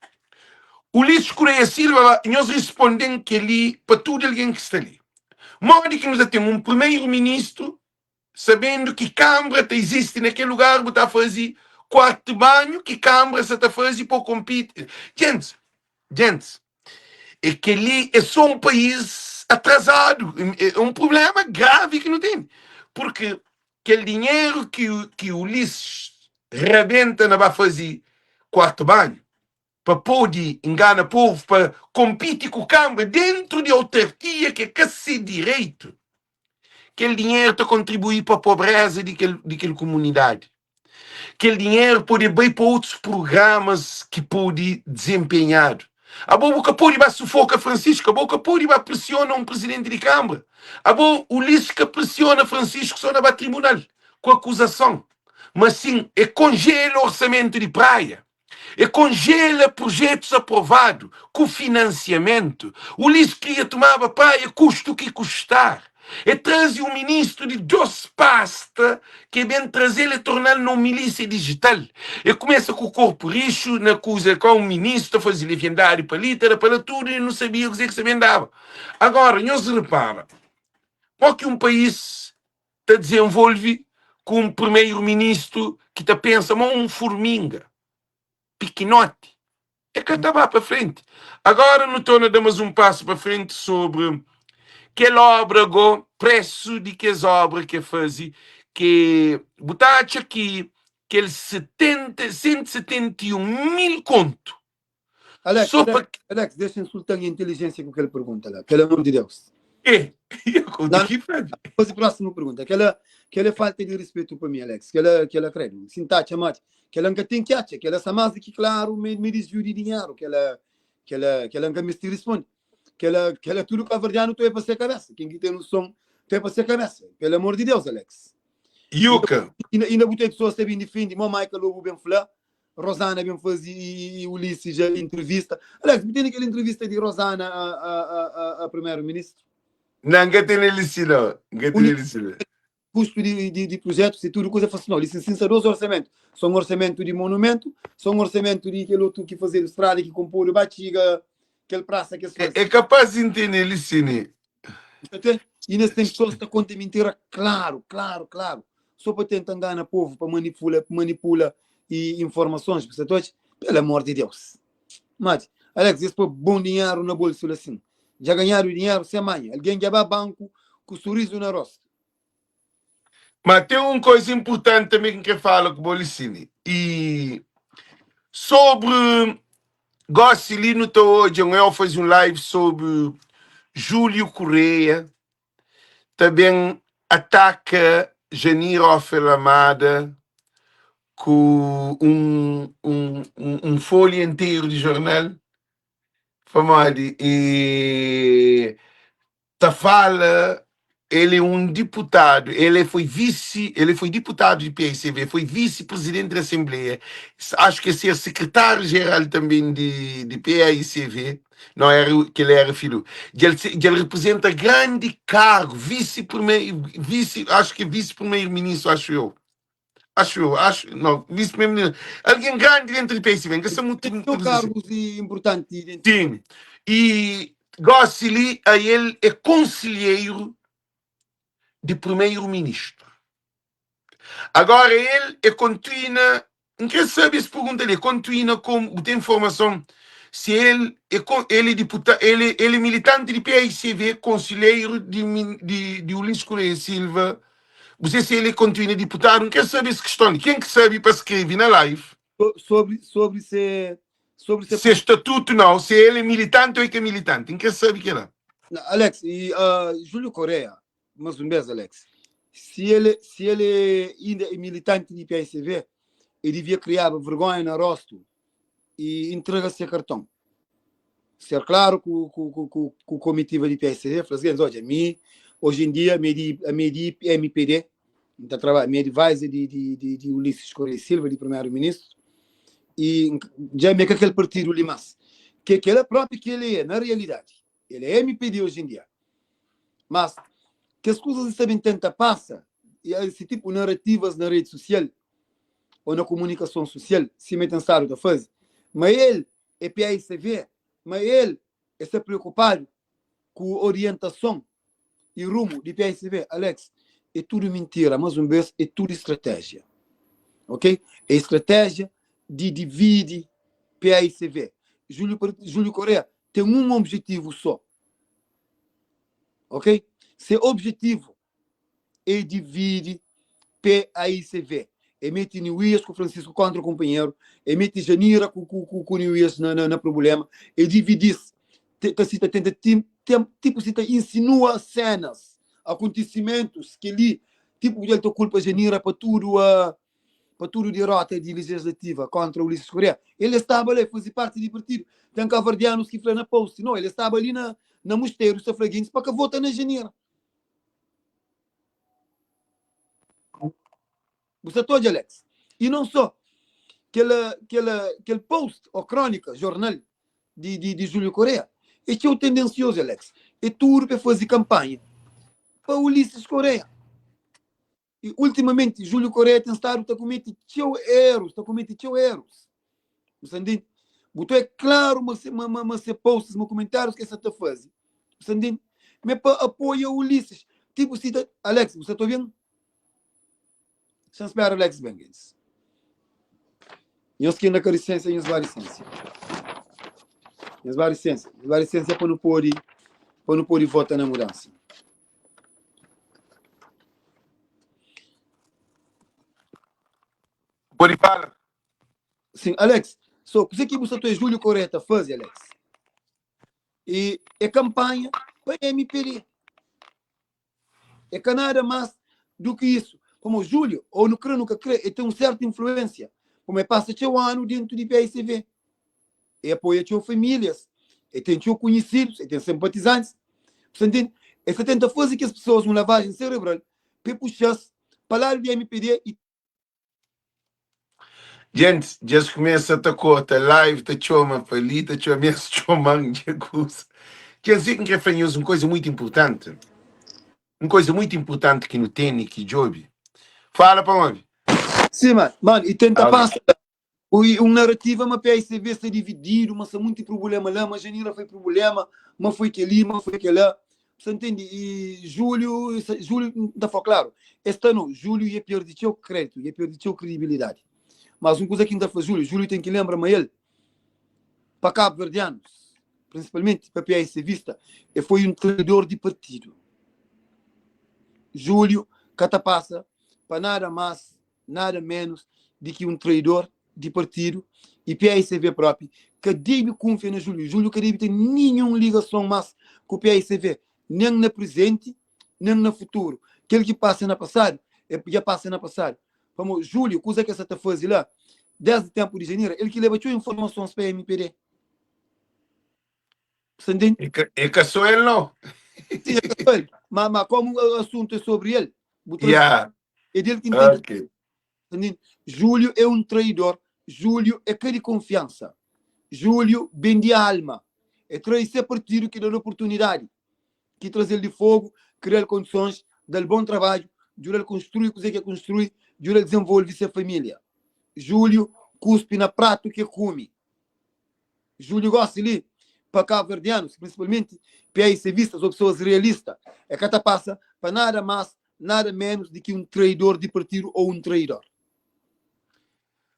Ulisses Correia Silva, nós respondemos que ali, para tudo alguém que está ali. Modo que nós temos um primeiro-ministro, sabendo que Câmara existe naquele lugar, está a fazer quarto banho, que Câmara está a fazer para competir. Gente, é que ali é só um país atrasado. É um problema grave que não tem. Porque aquele dinheiro que o Ulisses rebenta não vai fazer quarto banho, para poder enganar o povo, para competir com o Câmara dentro de autarquia que é cacete direito. Aquele dinheiro está contribuir para a pobreza daquela comunidade. Aquele dinheiro pode ir para outros programas que pode desempenhar. A boca pode ir sufoca Francisco, a boca pode ir pressiona um presidente de Câmara. A boca Ulisses que pressiona Francisco só na tribunal, com acusação. Mas sim, é congela o orçamento de praia. E congela projetos aprovados com financiamento. O Ulisses queria tomar a praia, custo que custar. E traz um ministro de duas pastas que vem trazer e tornar numa milícia digital. E começa com o corpo rixo, na coisa com o ministro, fazia legendário para tudo e não sabia o que se vendava. Agora, não se repara, qual que um país está desenvolve com um primeiro-ministro que está pensa, mas um formiga, pequenote. É que estava para frente. Agora, não estou a dar mais um passo para frente sobre que obra, o preço de que as obras que fazem, que botaste aqui, que ele 171 mil conto. Alex, Só para Alex, deixa insultar a inteligência com aquela pergunta lá, pelo amor de Deus. quê? Eu conto aqui, Fred. Depois a próxima pergunta. Aquela falta de respeito para mim, Alex. Aquela credo. Sintacha, mate. Aquela nunca tem que achar. Aquela mais que claro, me desvio de dinheiro. Aquela nunca me responde. que ela tudo caverdiano, tu é para ser cabeça. Quem tem noção, tu é para ser cabeça. Pelo amor de Deus, Alex. Yuka. Ainda botei pessoas que bem defendem, mas Michael Lobo bem falar, Rosana bem fazer e Ulisses já entrevista. Alex, me tem aquela entrevista de Rosana a primeiro-ministro? Não, não tem licina. Não tem licina. Custo de projetos e tudo, coisa fácil. Não, licença dos orçamentos. São orçamento de monumento, são orçamento de aquele outro que fazer estrada, que compor o Batiga, aquele praça que é capaz de entender licina. E nesse tempo pessoas estão contando mentira, claro. Só para tentar enganar o povo, para manipular e informações, percebes? Pelo amor de Deus. Mas, Alex, esse foi bom dinheiro na bolsa assim. Já ganharam o dinheiro sem amanhã. Alguém já vai ao banco com sorriso no rosto. Mas tem uma coisa importante também que eu falo com o Bolicini. E sobre Gosselino, hoje eu fiz um live sobre Júlio Correia. Também ataca Janir Ofelamada com um folha inteiro de jornal. Famadi. E tá fala. Ele é um deputado, ele foi deputado de PSV, foi vice-presidente da Assembleia, acho que é secretário-geral também de PAICV, não era que ele era filho. Ele representa grande cargo, acho que vice-primeiro-ministro, não, vice-primeiro-ministro, alguém grande dentro do PSV, que são muito cargos importantes. Sim, e Gossili, ele é conselheiro de primeiro-ministro. Agora ele continua, não quer saber se pergunta ele continua com tem informação se ele é deputado, ele é militante de PICV, conselheiro de Ulisses Correia Silva. Você se ele continua deputado, não quer saber essa questão. Quem que sabe para escrever na live? Sobre se estatuto não, se ele é militante ou é que é militante, não quer saber que era. Alex, e Júlio Correia, mais um beijo, Alex. Se ele ainda é militante de PSV, ele devia criar vergonha no rosto e entregar-se a cartão. Ser claro com o comitiva de PSV, hoje em dia, a minha MPD, a minha advisor de Ulisses Correia Silva, de primeiro-ministro, e já me que aquele partido Limas, que ele é próprio que ele é, na realidade. Ele é MPD hoje em dia. Mas que as coisas também tentam passar, e esse tipo de narrativas na rede social ou na comunicação social, se me tentaram da fazer. Mas ele é PICV, mas ele está preocupado com a orientação e rumo de PICV. Alex, é tudo mentira, mas um vez é tudo estratégia. Ok? É estratégia de dividir PICV. Júlio Correia tem um objetivo só. Ok? Seu objetivo é dividir PAICV. Emite Niuias com Francisco contra o companheiro, emite Janira com Niuias na problema, e dividir-se. Tipo, se insinua cenas, acontecimentos que ali, tipo, ele tem culpa Janira para tudo derrota de legislativa contra o Ulisses Correia. Ele estava ali, fazia parte do partido. Tem cavardianos que falam na post. Não, ele estava ali na mosteiro, os safraguinhos, para que vota na Janira. Você todo, Alex. E não só. Aquele post ou crônica, jornal de Júlio Correia, este é o tendencioso, Alex. É tudo para fazer campanha para Ulisses Correia. E, ultimamente, Júlio Correia tem estado a cometer erros. Você entende? Botou é claro, mas posts, mas comentários que essa está fazendo. Você entende? Mas para apoiar Ulisses. Tipo, Alex, você está vendo? Deixa eu esperar Alex Bengues. Eu estou na licença e eu estou licença. Eu estou licença. Eu licença para não pôr votar na mudança. Pode falar. Sim, Alex. Só que você é Júlio Correia a fazer, Alex. E é campanha para MPD. É que nada mais do que isso. Como o Júlio, ou no crê, nunca crê, ele tem uma certa influência. Como é passa o ano dentro de PICV. E apoia as famílias ele tem conhecidos, ele tem simpatizantes. Você entende? Ele tenta fazer que as pessoas uma lavagem cerebral para puxar-se para lá de MPD e Gente, já começa a corta live, tá choma, palita, choma, chomang, Jesus. Quer dizer que referimos uma coisa muito importante. Uma coisa muito importante que não tem, que job. Fala para onde? sim, mano, e tenta Ah, passar. Um narrativa, mas PSV está dividido, mas há muito problema lá, mas Janira foi problema, mas foi que ali, mas foi que lá. Você entende? E Júlio, ainda foi claro, este ano, Júlio ia perder seu crédito, ia perder sua credibilidade. Mas uma coisa que ainda foi Júlio tem que lembrar, mas ele, para Cabo Verdeanos, principalmente para PSV, ele foi um traidor de partido. Júlio, catapassa, para nada mais, nada menos do que um traidor de partido e PSV próprio, que deve confiar no Júlio. Júlio que deve ter nenhuma ligação mais com o PSV, nem no presente, nem no futuro. Aquele que passa no passado, já passa no passado. Como Júlio, coisa que essa está fazendo lá, desde o tempo de janeiro, ele que leva todas as informações para a MPD. Você entende? é que sou ele, não? Sim, é ele. Mas como o assunto é sobre ele, Yeah, é dele que entende. ok. Júlio é um traidor. Júlio é que de confiança. Júlio vende a alma. É trazer partido que dá oportunidade. Que trazer de fogo, criar condições, dar bom trabalho, Júlio construir o que quer construir, Júlio desenvolve sua família. Júlio cuspe na prato que come. Júlio gosta ali, para cá verdeanos, principalmente, PSVistas ou pessoas realistas, é que passa para nada mais, nada menos do que um traidor de partido ou um traidor.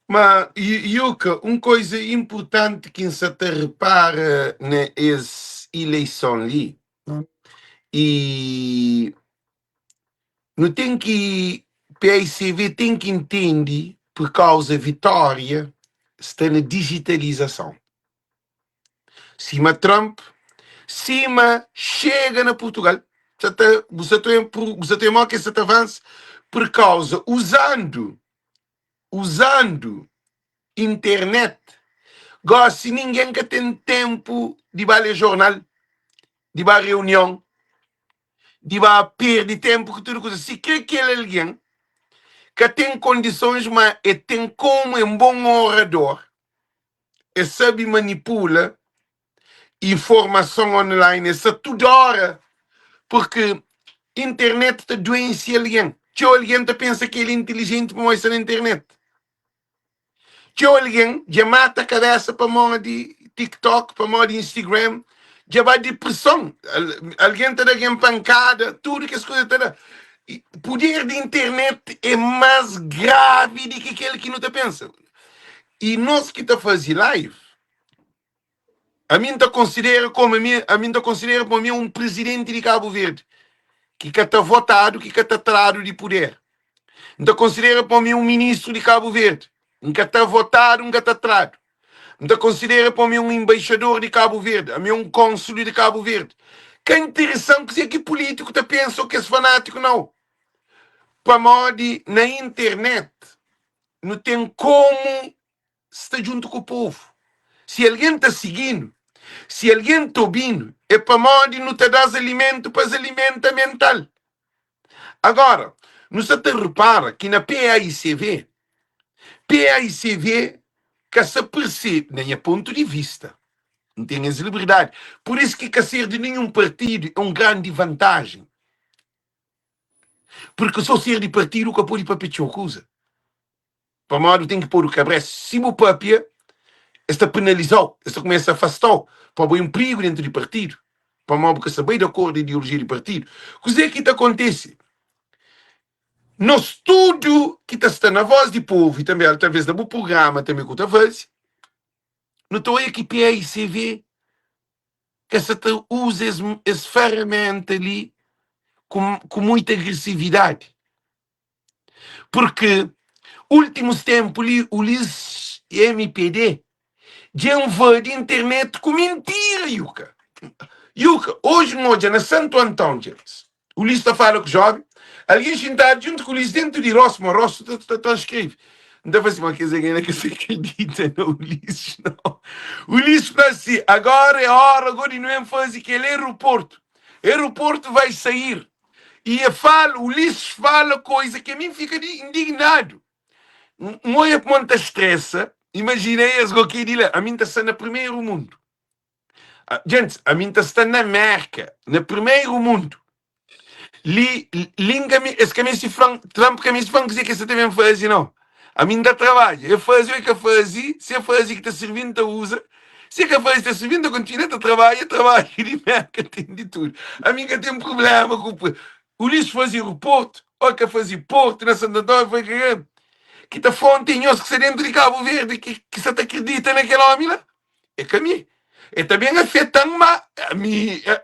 Mas, Yuka, uma coisa importante que se te repara nessa eleição ali, e não tem que, PSV tem que entender, por causa da vitória, está na digitalização. Cima Trump, cima chega na Portugal. Você tem mal que esse avanço por causa, usando internet. Gosto, se ninguém que tem tempo de ir ler jornal, de ir reunião, de perder tempo com tudo coisa. Se quer que ele alguém que tem condições, mas tem como um bom orador, e sabe manipula informação online, essa toda hora, porque internet está doente alguém. Se alguém pensa que ele é inteligente, mas isso na internet. Se alguém já mata a cabeça para mão de TikTok, para mão de Instagram, já vai depressão. Alguém está dando pancada, tudo que as coisas estão. O poder da internet é mais grave do que aquele que não te pensa. E nós que está fazendo live, a mim está considera como um presidente de Cabo Verde que está votado, que está trado de poder. Então considera para mim um ministro de Cabo Verde, que está votado, que está trado. Então considera para mim um embaixador de Cabo Verde, a mim um cônsul de Cabo Verde. Que é interessante que político está pensando que é fanático, não. Para mim, na internet, não tem como estar junto com o povo. Se alguém está seguindo, se alguém está ouvindo, é para mim não te dá alimento para as alimenta mental. Agora, não se te repara que na PAICV, que se percebe, nem a ponto de vista, não tem essa liberdade. Por isso que ser de nenhum partido é uma grande vantagem. Porque só ser de partido que pode ir para a coisa. Para modo tem que pôr o cabresto. Se o papia, está penalizado, está começa a afastar, para o perigo dentro do partido. Para modo que saber de acordo com a ideologia do partido. O que é que acontece? No estudo que está na voz do povo e também através do programa também que está fazendo, não estou aí que PAICV que se usa essa ferramenta ali com muita agressividade. Porque últimos tempos ali, o LIS e MPD já invade a internet com mentira, Yuka. Yuka, hoje na Santo Antônio, gente, o LIS está falando com o jovem, alguém está junto com o LIS dentro de Rossmo está escreve. Não dá assim, uma coisa que você acredita no Ulisses, não. O Ulisses fala assim, agora é a hora, agora não é fazer que ele é aeroporto. Aeroporto vai sair. E o Ulisses fala coisa que a mim fica indignado. Moia que monta estressa, imaginei as que ele a mim está no primeiro mundo. Gente, a mim está na América, no primeiro mundo. Linga-me, esse caminho se Trump caminho se fã dizer que você também faz, não. A mim dá trabalho. Eu fazia o que eu fazia, se eu fazia que está servindo, tu usa. Se é que fazia está servindo, continua a trabalhar, trabalho. E América tem de tudo. A mim que tem um problema com o lixo fazia o Porto, ou que fazia Porto, na Santa Antônio, foi cagando. Que está fonte em osso que se dentro de Cabo Verde, que você acredita naquela homem lá. É caminho. E também afetando,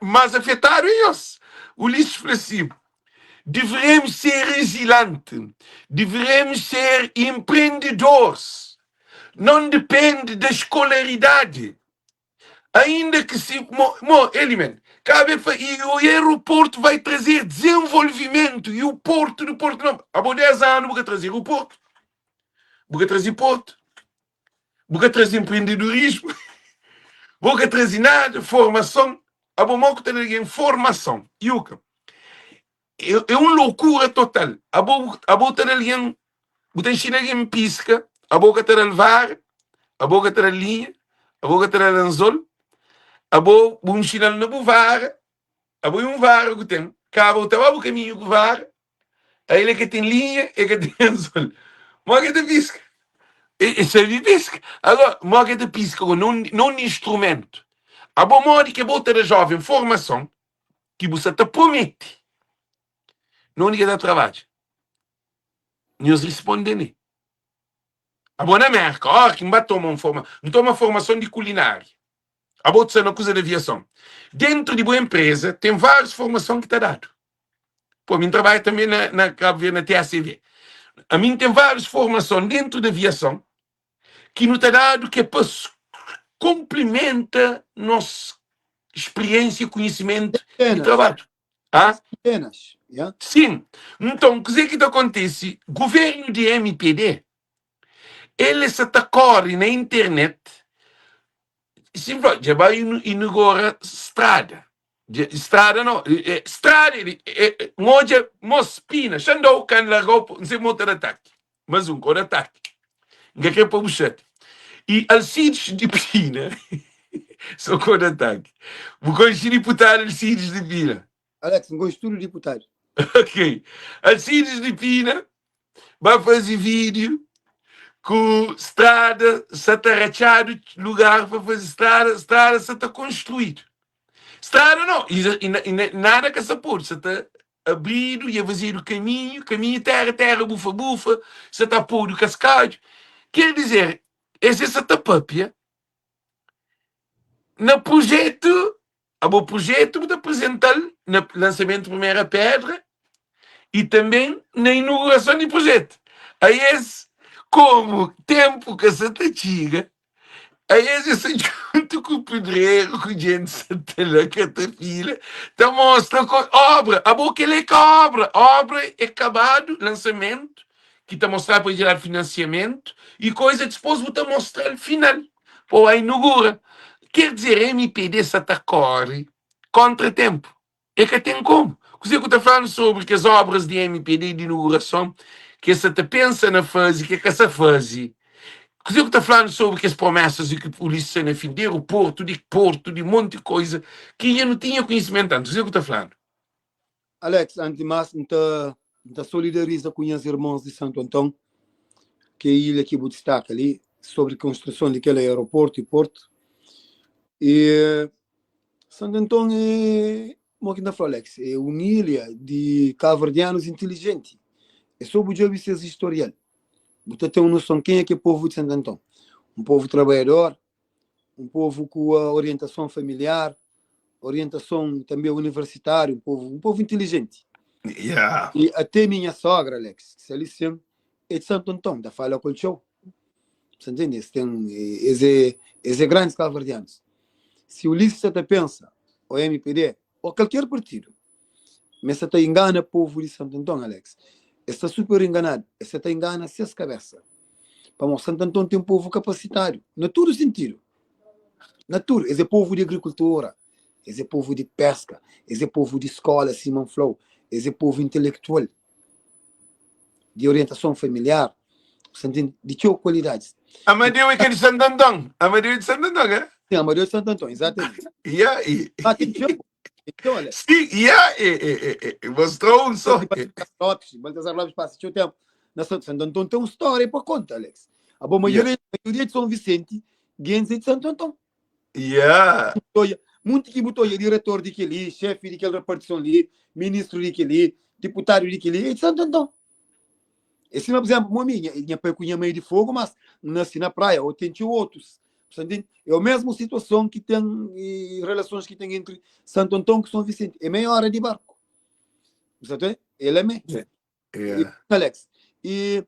mas afetaram eles. O lixo flexivo. Devemos ser resilientes, devemos ser empreendedores. Não depende da escolaridade. Ainda que se. E o aeroporto vai trazer desenvolvimento. E o porto do Porto não. Há 10 anos, vou trazer o porto. Vou trazer porto. Vou trazer empreendedorismo. Vou trazer nada, formação. Há bom que tem formação. E o que? É uma loucura total. A boca alguém, botar China alguém pisca, a boca ter levar, a boca ter linha, a boca ter anzol, a boca um China na buvar, a boca um var que tem, cabo o teu caminho que var, a ele que tem linha e que tem anzol. Mas que te pisca. E serve pisca. Agora, mas que te pisca não instrumento. A boa modo que botar a jovem formação, que você te promete, não lhe dá trabalho. Nós respondemos. A boa América, que não toma formação de culinária. A boa não coisa de aviação. Dentro de boa empresa, tem várias formações que está dado. Pô, a mim trabalha também na TACV. A mim tem várias formações dentro da aviação que não está dado que é para complementa nossa experiência, conhecimento e trabalho. Apenas. Yeah? Sim. Então, o que acontece? Governo de MPD, ele se corre na internet, sim, já vai inaugurar estrada. Estrada não, estrada, moja, mospina, xandou, can largou, não sei motor ataque, mas um cor ataque, que é para o chat. E Alcides de Pina, só cor ataque. Vou conseguir deputado Alcides de Pina. Alex, não gosto de deputado. Ok. Alcides de Pina vai fazer vídeo com estrada, se está rachado, lugar para fazer estrada se está construído. Estrada não, e nada que se pôr, se está abrido e a fazer o caminho, terra, bufa, se está pôr o cascalho. Quer dizer, esse é a papia, no projeto, o projeto de apresentar no lançamento da primeira pedra e também na inauguração do projeto. Aí esse, como tempo que se chega, aí esse junto com o pedreiro, com gente sentando a catafila, então mostra obra, a boca ele é que obra é acabado, lançamento, que está mostrando para gerar financiamento, e coisa depois vou te mostrar o final, pô, a inaugura. Quer dizer, MPD se corre contra tempo. É que tem como. Você que está falando sobre que as obras de MPD de inauguração, que se te pensa na fase, que se faz. Você que está falando sobre que as promessas e que a polícia na fim de aeroporto, de um monte de coisa, que eu não tinha conhecimento antes. Você que está falando. Alex, antes de mais, não solidariza com os irmãos de Santo Antão, que ele aqui vou destacar ali, sobre a construção daquele aeroporto e porto. E Santo Antão é, como que não fala, Alex, é uma ilha de cabo-verdianos inteligentes. É sobre o jogo e seus historial. Você tem uma noção quem é que é o povo de Santo Antão. Um povo trabalhador, um povo com a orientação familiar, orientação também universitária, um povo inteligente. Yeah. E até minha sogra, Alex, que se alicia, é de Santo Antão, da Falha Colchão. Você entende? Esse grandes cabo-verdianos. Se o Ulisses até pensa, o MPD, ou qualquer partido, mas até engana o povo de Santo Antão, Alex, está super enganado. Você está engana seis cabeças. Para Santo Antônio tem um povo capacitário, na todo sentido. Na tudo. Esse é povo de agricultura, esse é povo de pesca, esse é povo de escola, Simon Flow, esse é povo intelectual, de orientação familiar, de qualidades. Amadeu é que é de Santo Antão. Amadeu é de Santo Antão, é? Sim, a maioria de Santo Antônio, exatamente. Yeah, Tem tio, olha. sim, yeah, mostrou um só. Baltasar Lopes passa o tempo. Na Santo Antônio tem uma história para contar, Alex. A Yeah. maioria de São Vicente, Guense de Santo Antônio. Yeah. Muito que botou diretor de aquele, chefe de aquela repartição ali, ministro de aquele, deputado de aquele, é de Santo Antônio. Esse, por exemplo, minha pecunha meio de fogo, mas nasci na praia, ou tem outros. É a mesma situação que tem, relações que tem entre Santo Antônio e São Vicente. É meia hora de barco. Ele é meio. Yeah. Alex, e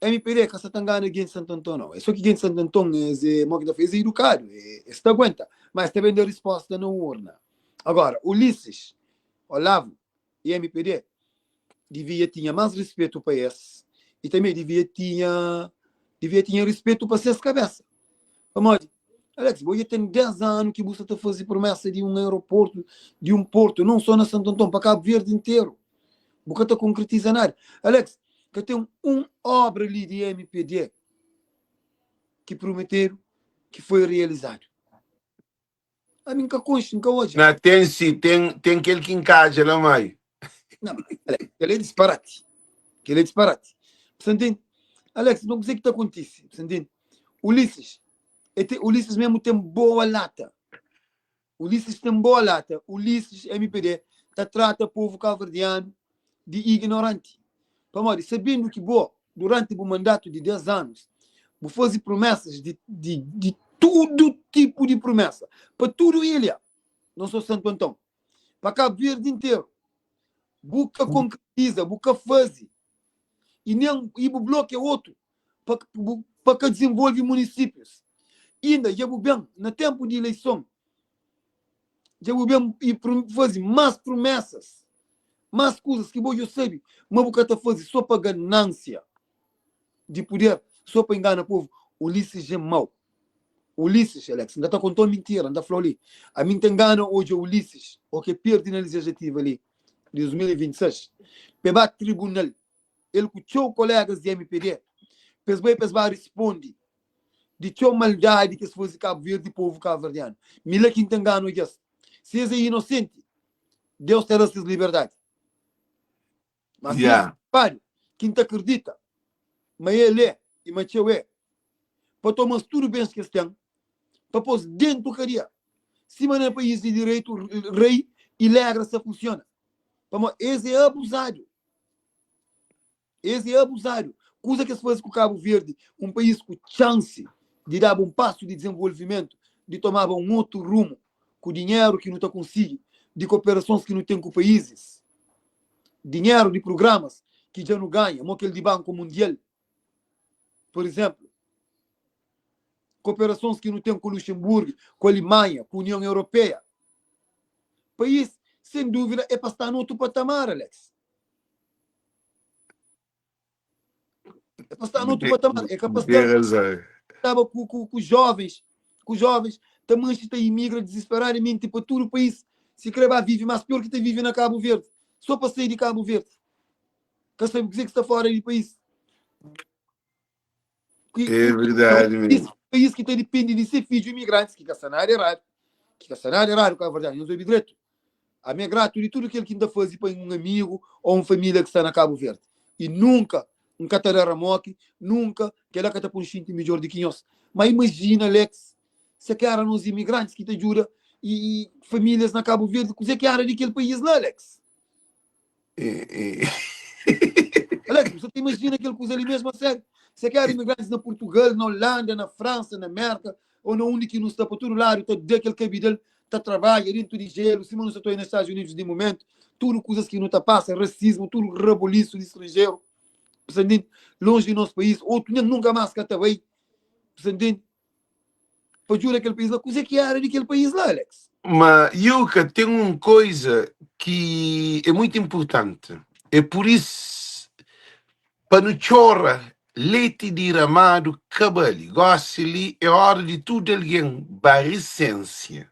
MPD que está ganhando aqui em Santo Antônio, não. É só que aqui em Santo Antônio é educado, está aguenta, mas também deu resposta na urna. Agora, Ulisses, Olavo e MPD devia ter mais respeito para esse e também devia ter respeito para essas cabeças. Vamos, Alex, eu tenho 10 anos que você está fazendo promessa de um aeroporto, de um porto, não só na Santo Antônio, para Cabo Verde inteiro. Você está concretizando nada. Alex, que tem uma obra ali de MPD que prometeram que foi realizado. A mim, que consta, nunca hoje. Não, tem sim, tem aquele que encaixa lá, mãe. Não, Alex, ele é disparate. Ele é disparate. Você entende? Alex, não sei o que está acontecendo. Você entende? Ulisses mesmo tem boa lata. Ulisses tem boa lata. Ulisses, MPD, trata o povo cabo-verdiano de ignorante. Pamori, sabendo que durante o mandato de 10 anos, vou fazer promessas de todo tipo de promessa. Para tudo ilha. Não sou Santo Antão. Para Cabo Verde inteiro. Buca concretiza, buca faz. E o bloco é outro. Para que desenvolve municípios. Ainda, já vou bem, no tempo de eleição, já vou bem e fazer mais promessas. Mais coisas que eu sei, mas vou fazer só para ganância de poder, só para enganar o povo. Ulisses é mau. Ulisses, Alex, ainda está contando mentira, ainda falou ali. A mim te engana hoje o Ulisses, o que perde na legislativa ali, de 2026. Peba tribunal, ele com colegas de MPD, pessoa responde de teu maldade que se fosse Cabo Verde e povo cabo-verdiano. Mila quem te engana hoje. Se é inocente, Deus terá essa liberdade. Mas se é quem te acredita, mas ele é, e mas eu é, para tomar tudo bem que estão, para pôr dentro do caria. Se não é país de direito, rei e regra se funciona. Esse é abusado. Esse é abusado. Coisa que se faz com o Cabo Verde, um país com chance de dar um passo de desenvolvimento, de tomar um outro rumo, com dinheiro que não está conseguindo, de cooperações que não tem com países, dinheiro de programas que já não ganha, como aquele de Banco Mundial, por exemplo. Cooperações que não tem com Luxemburgo, com a Alemanha, com a União Europeia. País, sem dúvida, é para estar no outro patamar, Alex. É para estar no outro patamar. É capaz de estar com os jovens, também está imigra desesperadamente para todo o país. Se querer vive, mas pior que está vivendo na Cabo Verde. Só para sair de Cabo Verde. Que sabe dizer que está fora do país. É verdade, mesmo. País que depende de ser filho de imigrantes, que cenário é raro. Que cenário é raro, Cabo Verde. Não sou direito. A minha grato de tudo aquilo que ainda faz para um amigo ou uma família que está na Cabo Verde. E nunca, um catarara moque, nunca, que ela está por um xinte melhor de quinhos. Mas imagina, Alex, se que era nos imigrantes que te ajuda e famílias na Cabo Verde, que que era daquele país lá, Alex? Alex, você imagina aquele coisa ali mesmo a sério? Se que era imigrantes na Portugal, na Holanda, na França, na América, ou na única que não está para todo lado, está daquele cabidel, está trabalha dentro de gelo, se não estou nos Estados Unidos de momento, tudo coisas que não está passa, racismo, tudo reboliço de estrangeiro, longe do nosso país, outro nunca mais que está aí, para jurar aquele país lá, coisa que era daquele país lá, Alex. Mas, Yuka, tem uma coisa que é muito importante. É por isso, para não chorar leite derramado cabali. Goste-lhe, é hora de tudo alguém baricência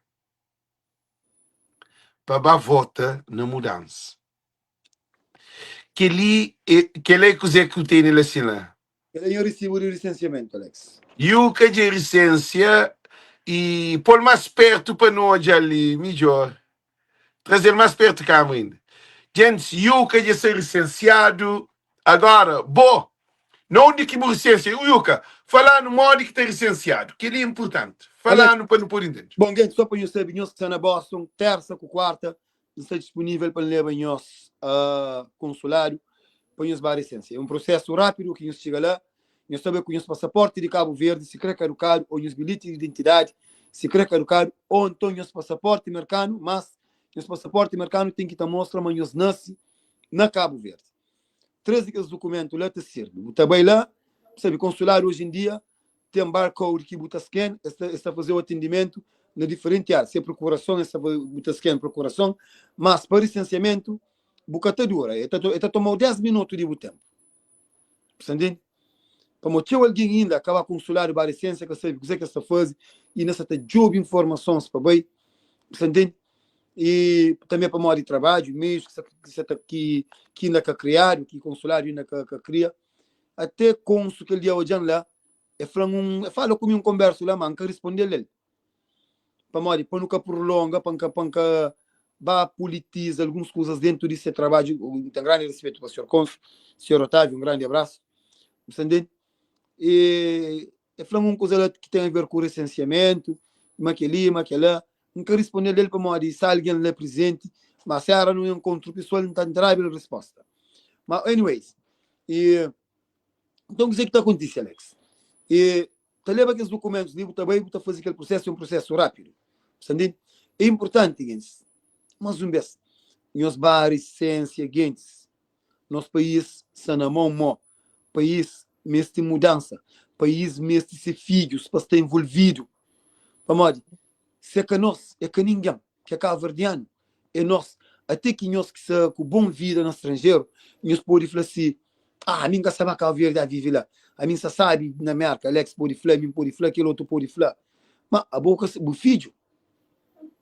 para vota na mudança. Que ele é coisa que tem nele assim lá. Ele não recebeu o licenciamento, Alex. E o que de licença e pôr mais perto para nós ali, melhor. Trazer mais perto cá ainda. Gente, Yuka de ser licenciado. Agora, bom, não de que me licencia, o Yuka, falar no modo que está licenciado, que ele é importante. Falando para não pôr dentro. Bom, gente, só para nós saber, nós que está na Boston, terça com quarta, está disponível para levar nós consulário, para nós dar licença. É um processo rápido que nós chega lá, nós sabemos que nós passaporte de Cabo Verde, se quer caducado, ou nós bilhete de identidade, se quer caducado, ou então nós passaporte americano, mas nós passaporte americano tem que estar mostra, mas nós nasce na Cabo Verde. Traz aqueles documentos lá, te serve. Está bem lá, sabe, consulário hoje em dia, tem barcode que bota scan, está a fazer o atendimento na diferente área. Se é procuração, está a botar scan, procuração, mas para licenciamento, bocata dura. Está tomando 10 minutos de tempo. Entende? Para motivo alguém ainda acaba consulário para licença, que sabe o que está fazendo, e nessa tem job informações para bem. Entende? E também para modo de trabalho, mesmo que você está aqui ainda que criar, que consulário ainda que cria, até consul que ele dia hoje lá, fala comigo, converso lá, mas não responde ele. Para modo, para nunca prolonga, para nunca politiza algumas coisas dentro desse trabalho. Um grande respeito para o senhor cônsul, senhor Otávio, um grande abraço. Entende? E fala uma coisa que tem a ver com o licenciamento, maquela. Nunca responder ele para modo, se alguém é presente, mas se era não encontro pessoal, não está entendendo a resposta. Mas, anyways, então o que está acontecendo, Alex? E te leva aqueles documentos, digo também, para fazer aquele processo, é um processo rápido. Entende? É importante, gente. Mas um vez, nós bares, ciência, gente, nosso país, sanamão, país, mês de mudança, país, mês de ser filhos, para estar envolvido. Para modo, se é que nós, é que ninguém, que é cabo-verdiano, é nós, até que nós que se com bom vida no estrangeiro, nós podemos falar assim, a mim que sabe Cabo Verde a viver lá, a mim se sabe na América, Alex pode falar, mim pode falar, aquele outro pode falar, mas a boca, o filho,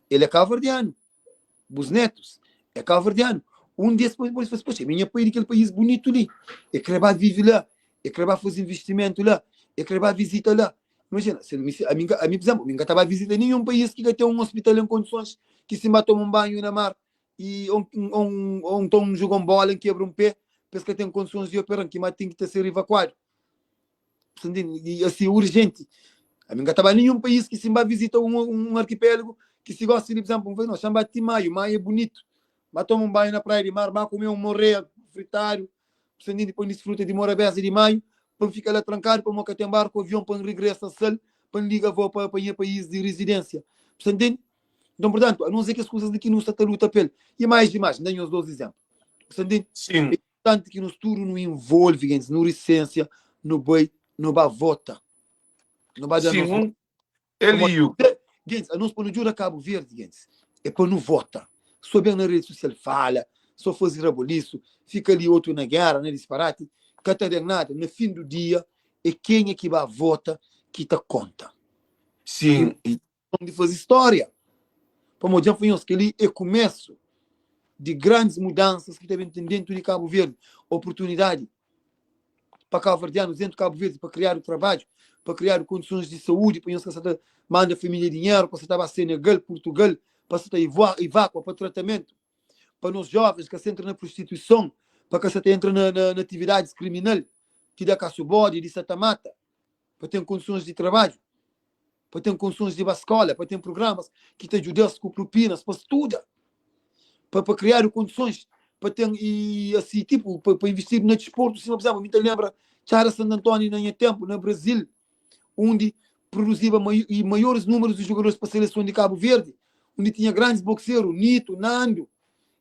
ele é cabo-verdiano, os netos, é cabo-verdiano, um desses pode falar, poxa, minha país é aquele país bonito ali, é que vai viver lá, é que vai fazer investimento lá, é que vai visitar lá. Imagina, a mim, por exemplo, eu estava a visitar nenhum país que tem um hospital em condições que se toma um banho na mar e então jogam bola e quebra um pé, pensa que tem condições de operar, que tem que ser evacuado. E assim, urgente. A mim estava nenhum país que se visita um arquipélago que se gosta de, por exemplo, não, chama de maio é bonito, mas toma um banho na praia de mar, mas comer um morrer fritário, depois desfruta de morabeza de maio, para ficar lá trancado, para mocar tem barco, avião, para regressar a sal, para ligar voo para o país de residência. Entende? Então, portanto, a não ser que as coisas daqui não estão a luta pelo. E mais, dêem os dois exemplos. Entende? Sim. É importante que no futuro não envolve, gente, no licença, no boi, no vota. No dar sim, ele e o. Gente, a nós para não jurar Cabo Verde, gente, é para não votar. Só bem na rede social fala, só fazer raboliço, fica ali outro na guerra, né, disparate. Não nada, no fim do dia, é quem é que vai votar que te conta. Sim. E de fazer história. Para mostrar que ele é começo de grandes mudanças que devem ter dentro de Cabo Verde. Oportunidade para cabo-verdianos dentro de Cabo Verde, para criar o trabalho, para criar condições de saúde, para que você manda a família dinheiro, para você estar a Senegal, Portugal, para você estar evacua para tratamento. Para nós jovens que se entram na prostituição, para que você entre na atividades criminal, que dá caço-bode, de sata-mata, para ter condições de trabalho, para ter condições de ir à escola, para ter programas que te ajudam com propinas, para estudar, para criar condições, para ter, e assim, tipo, para investir no desporto. Se não precisava, me lembra, Chara Santo Antônio, no tempo, no Brasil, onde produzia maiores números de jogadores para a seleção de Cabo Verde, onde tinha grandes boxeiros, Nito, Nando,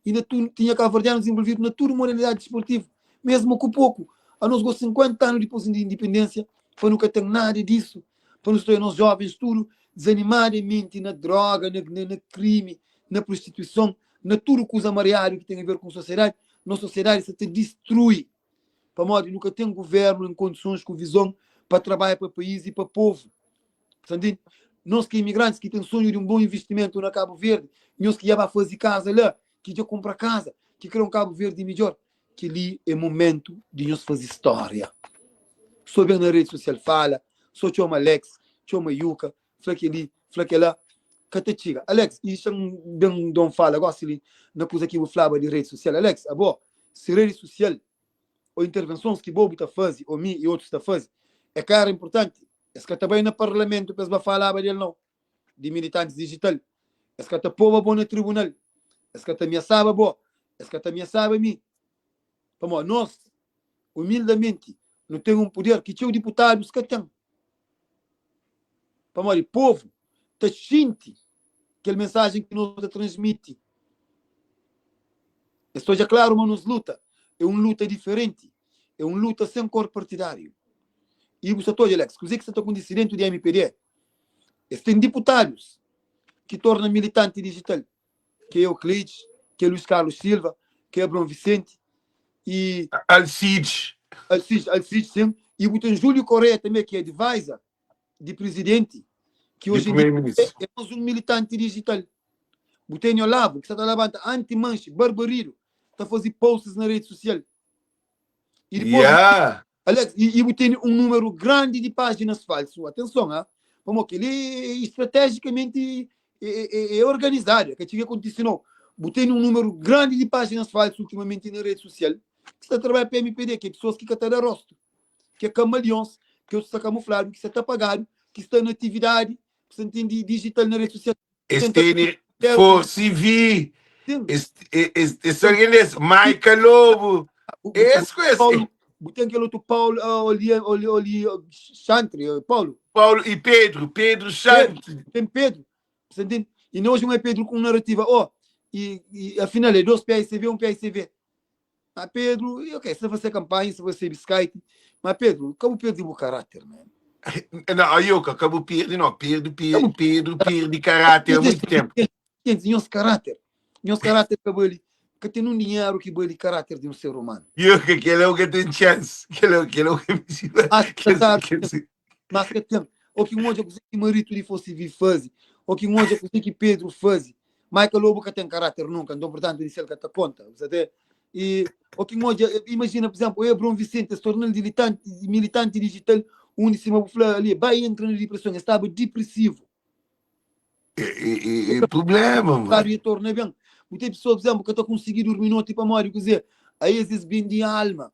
ainda tinha cabo-verdianos envolvidos na toda modalidade desportiva, mesmo com pouco. A nós 50 anos depois de independência, para nunca ter nada disso, para nós ter nós jovens tudo desanimadamente na droga, na crime, na prostituição, na tudo coisa mareário que tem a ver com a sociedade. Nossa sociedade se te destrui. para modo nunca tem governo em condições com visão para trabalhar para o país e para o povo. Portanto, nós que imigrantes que têm sonho de um bom investimento na Cabo Verde, nós que já vai fazer casa lá, que já compra casa, que quer um Cabo Verde melhor, que ali é momento de nós fazer história. Só bem na rede social fala, só chama Alex, chama Yuka, fala ali, fala lá, catetiga. Alex, isso bem não fala, gosto ali, na coisa que eu falava de rede social. Alex, se rede social ou intervenções que Bobo está fazendo, ou mim e outros está fazendo, é cara importante. Esse que também no parlamento, depois vai falar dele não, de militantes digital. Esse que está povo bom no tribunal. Esse que também sabe bom. Esse que também sabe mim. Como nós, humildemente, não temos um poder que tinha deputados que tem. Como o povo está sente aquela mensagem que nós transmite. Estou já claro, mas nos luta. É uma luta diferente. É uma luta sem cor partidário. E você está, Alex, que você está com dissidente do MPD. Tem deputados que tornam militante digital. Que é o Cleides, que é Luiz Carlos Silva, que é Bruno Vicente. E Alcides, sim. E o Júlio Correia também, que é advisor de presidente, que hoje em dia é um militante digital. O Tenho Olavo, que está levantando anti-manche, barbariro, está a fazer posts na rede social. E depois, Alex, e tem um número grande de páginas falsas. Atenção, como que ele estrategicamente é organizado. Que tinha acontecido. Tem um número grande de páginas falsas ultimamente na rede social. Que está trabalhando para MPD, que é pessoas que estão a rosto, que é camaleões, que está camuflado, que está apagado, que está na atividade, que está digital na rede social. Este Força Vi, este organiza Michael Lobo, esse conhece. Tem aquele outro Paulo, Chantre, Paulo e Pedro Chantre. Tem Pedro, e nós não é Pedro com narrativa, e afinal é 2 PSV, 1 PSV. Mas Pedro, ok, se você campanha, se você biscate, mas Pedro, como perde o caráter, né? Não, aí eu acabo perdendo, não, Pedro perde caráter há muito tempo. Nosso caráter acabou ali, que tem um dinheiro que ele caráter de um ser humano. Eu que ele é o que tem chance, que ele é o que mas que tem, ou que um hoje que marido lhe fosse vir fazer, ou que um hoje que Pedro faz, Michael Lobo que tem caráter nunca, então portanto ele se ele que conta, você e o que hoje imagina, por exemplo, o Bruno Vicente se tornou militante digital, onde se ali vai entrando em depressão, estava depressivo. É problema, mano. Claro, e torna bem. Muitas pessoas, por exemplo, que estão conseguindo dormir no tipo amor, quer dizer, aí existe bem de alma.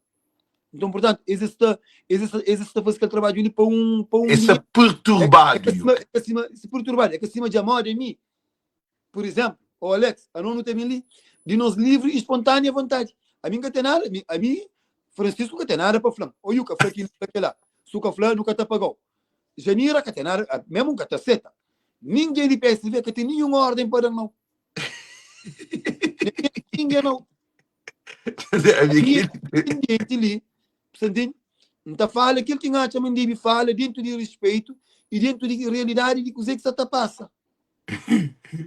Então, portanto, existe fazer que trabalho ali para um esse perturbado. Esse perturbado, é que acima de amor em mim. Por exemplo, o Alex, a não tem ali, de nós livre e espontânea vontade. A mim não tem nada, a mim, Francisco, não tem nada para falar. O Yuka, foi aquilo, lá. Suca Flá nunca te pagou. Janira, que tem nada, mesmo que te seta. Ninguém de PSV que tem nenhuma ordem para não. Ninguém não. Ninguém ali. Então fala aquilo que a Mandibi fala dentro de respeito e dentro de realidade de coisa que você passa.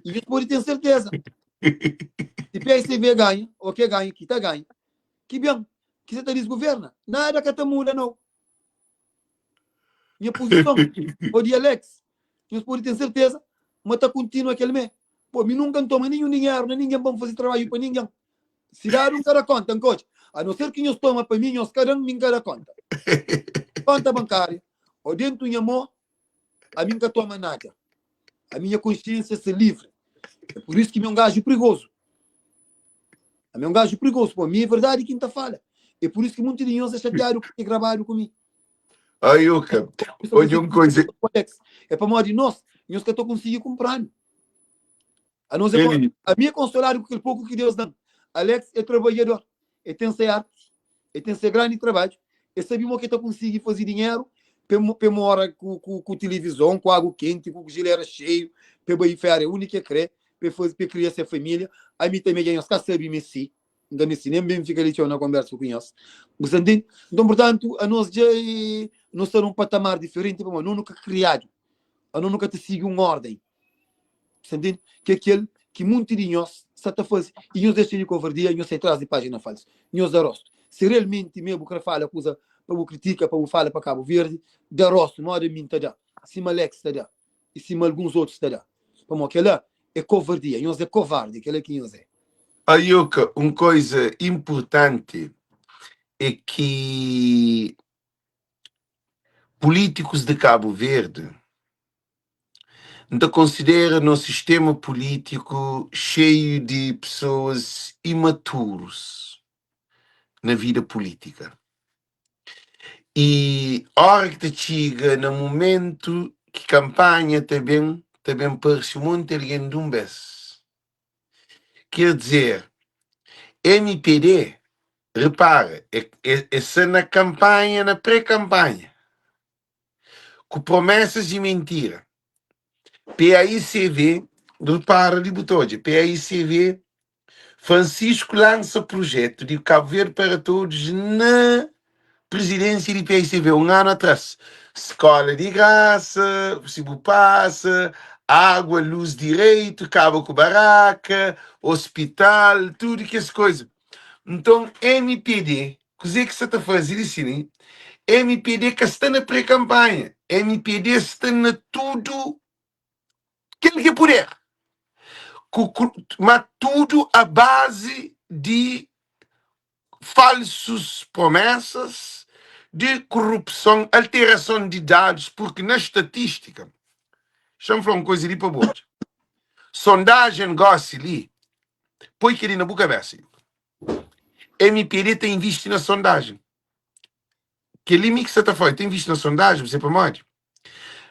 E isso pode ter certeza. Se PSV ganha, ou que ganha, que está ganha, que bem, que você está desgoverna. Nada que te muda, não. Minha posição, o de Alex, nós podemos ter certeza, mas está contínua aquele mês. Pô, me nunca toma nenhum dinheiro, ninguém vai fazer trabalho para ninguém. Se dá um cara conta, um coach. A não ser que nós toma para mim, nós cada um cara conta. Conta bancária. Ou dentro do amor, a mim não toma nada. A minha consciência se livre. É por isso que me engajo perigoso. A mim é um gajo perigoso. Pô, a minha é verdade quem está fala. É por isso que muitos de nós é chateado que gravaram comigo. Aí, Yuka, hoje uma coisa. É para modo de nós que estou conseguindo comprar. A minha consolar com aquele pouco que Deus dá. Alex é trabalhador. Ele tem essa arte. Ele tem esse grande trabalho. Ele sabe que estou conseguindo fazer dinheiro para morar com televisão, com água quente, com o geleira cheio, para ir para a única crê, para criar essa família. A mim também ganhamos, que sabe Messi. Então, Messi nem bem fica ali na conversa com nós. Então, portanto, a nós já nós estamos num patamar diferente, mas não nunca criado. A não nunca te sigue uma ordem. Entende? Que é aquele que muito de nós está a fazer. E nós deixamos de covardia, e nós trazem página falsa. Nós da rosto. se realmente mesmo que fala coisa para o critica, para o fala para Cabo Verde, da rosto, não de mim está já, se Alex está já, e se alguns outros está já. Para mim, aquela é covardia, nós é covarde, aquela que nós é. Aí, uma coisa importante é que políticos de Cabo Verde ainda consideram no sistema político cheio de pessoas imaturos na vida política. E a hora que te chega no momento que campanha também parece muito alguém de um bes. Quer dizer, MPD, repara, é na campanha, na pré-campanha, com promessas de mentira. PAICV, repara de botões, PAICV, Francisco lança projeto de Cabo Verde para todos na presidência de PAICV, um ano atrás. Escola de graça, possível passa, água, luz direito, cabo com baraca, hospital, tudo que as coisas. Então, MPD, o que você está fazendo assim? MPD que está na pré-campanha. MPD está na tudo que ele quer poder. Mas tudo à base de falsas promessas, de corrupção, alteração de dados, porque na estatística, deixa eu falar uma coisa ali para boa. Sondagem gosta ali, põe que ele na boca aberta. MPD tem visto na sondagem. Que limite que você está fazendo? Tem visto na sondagem? Você pode?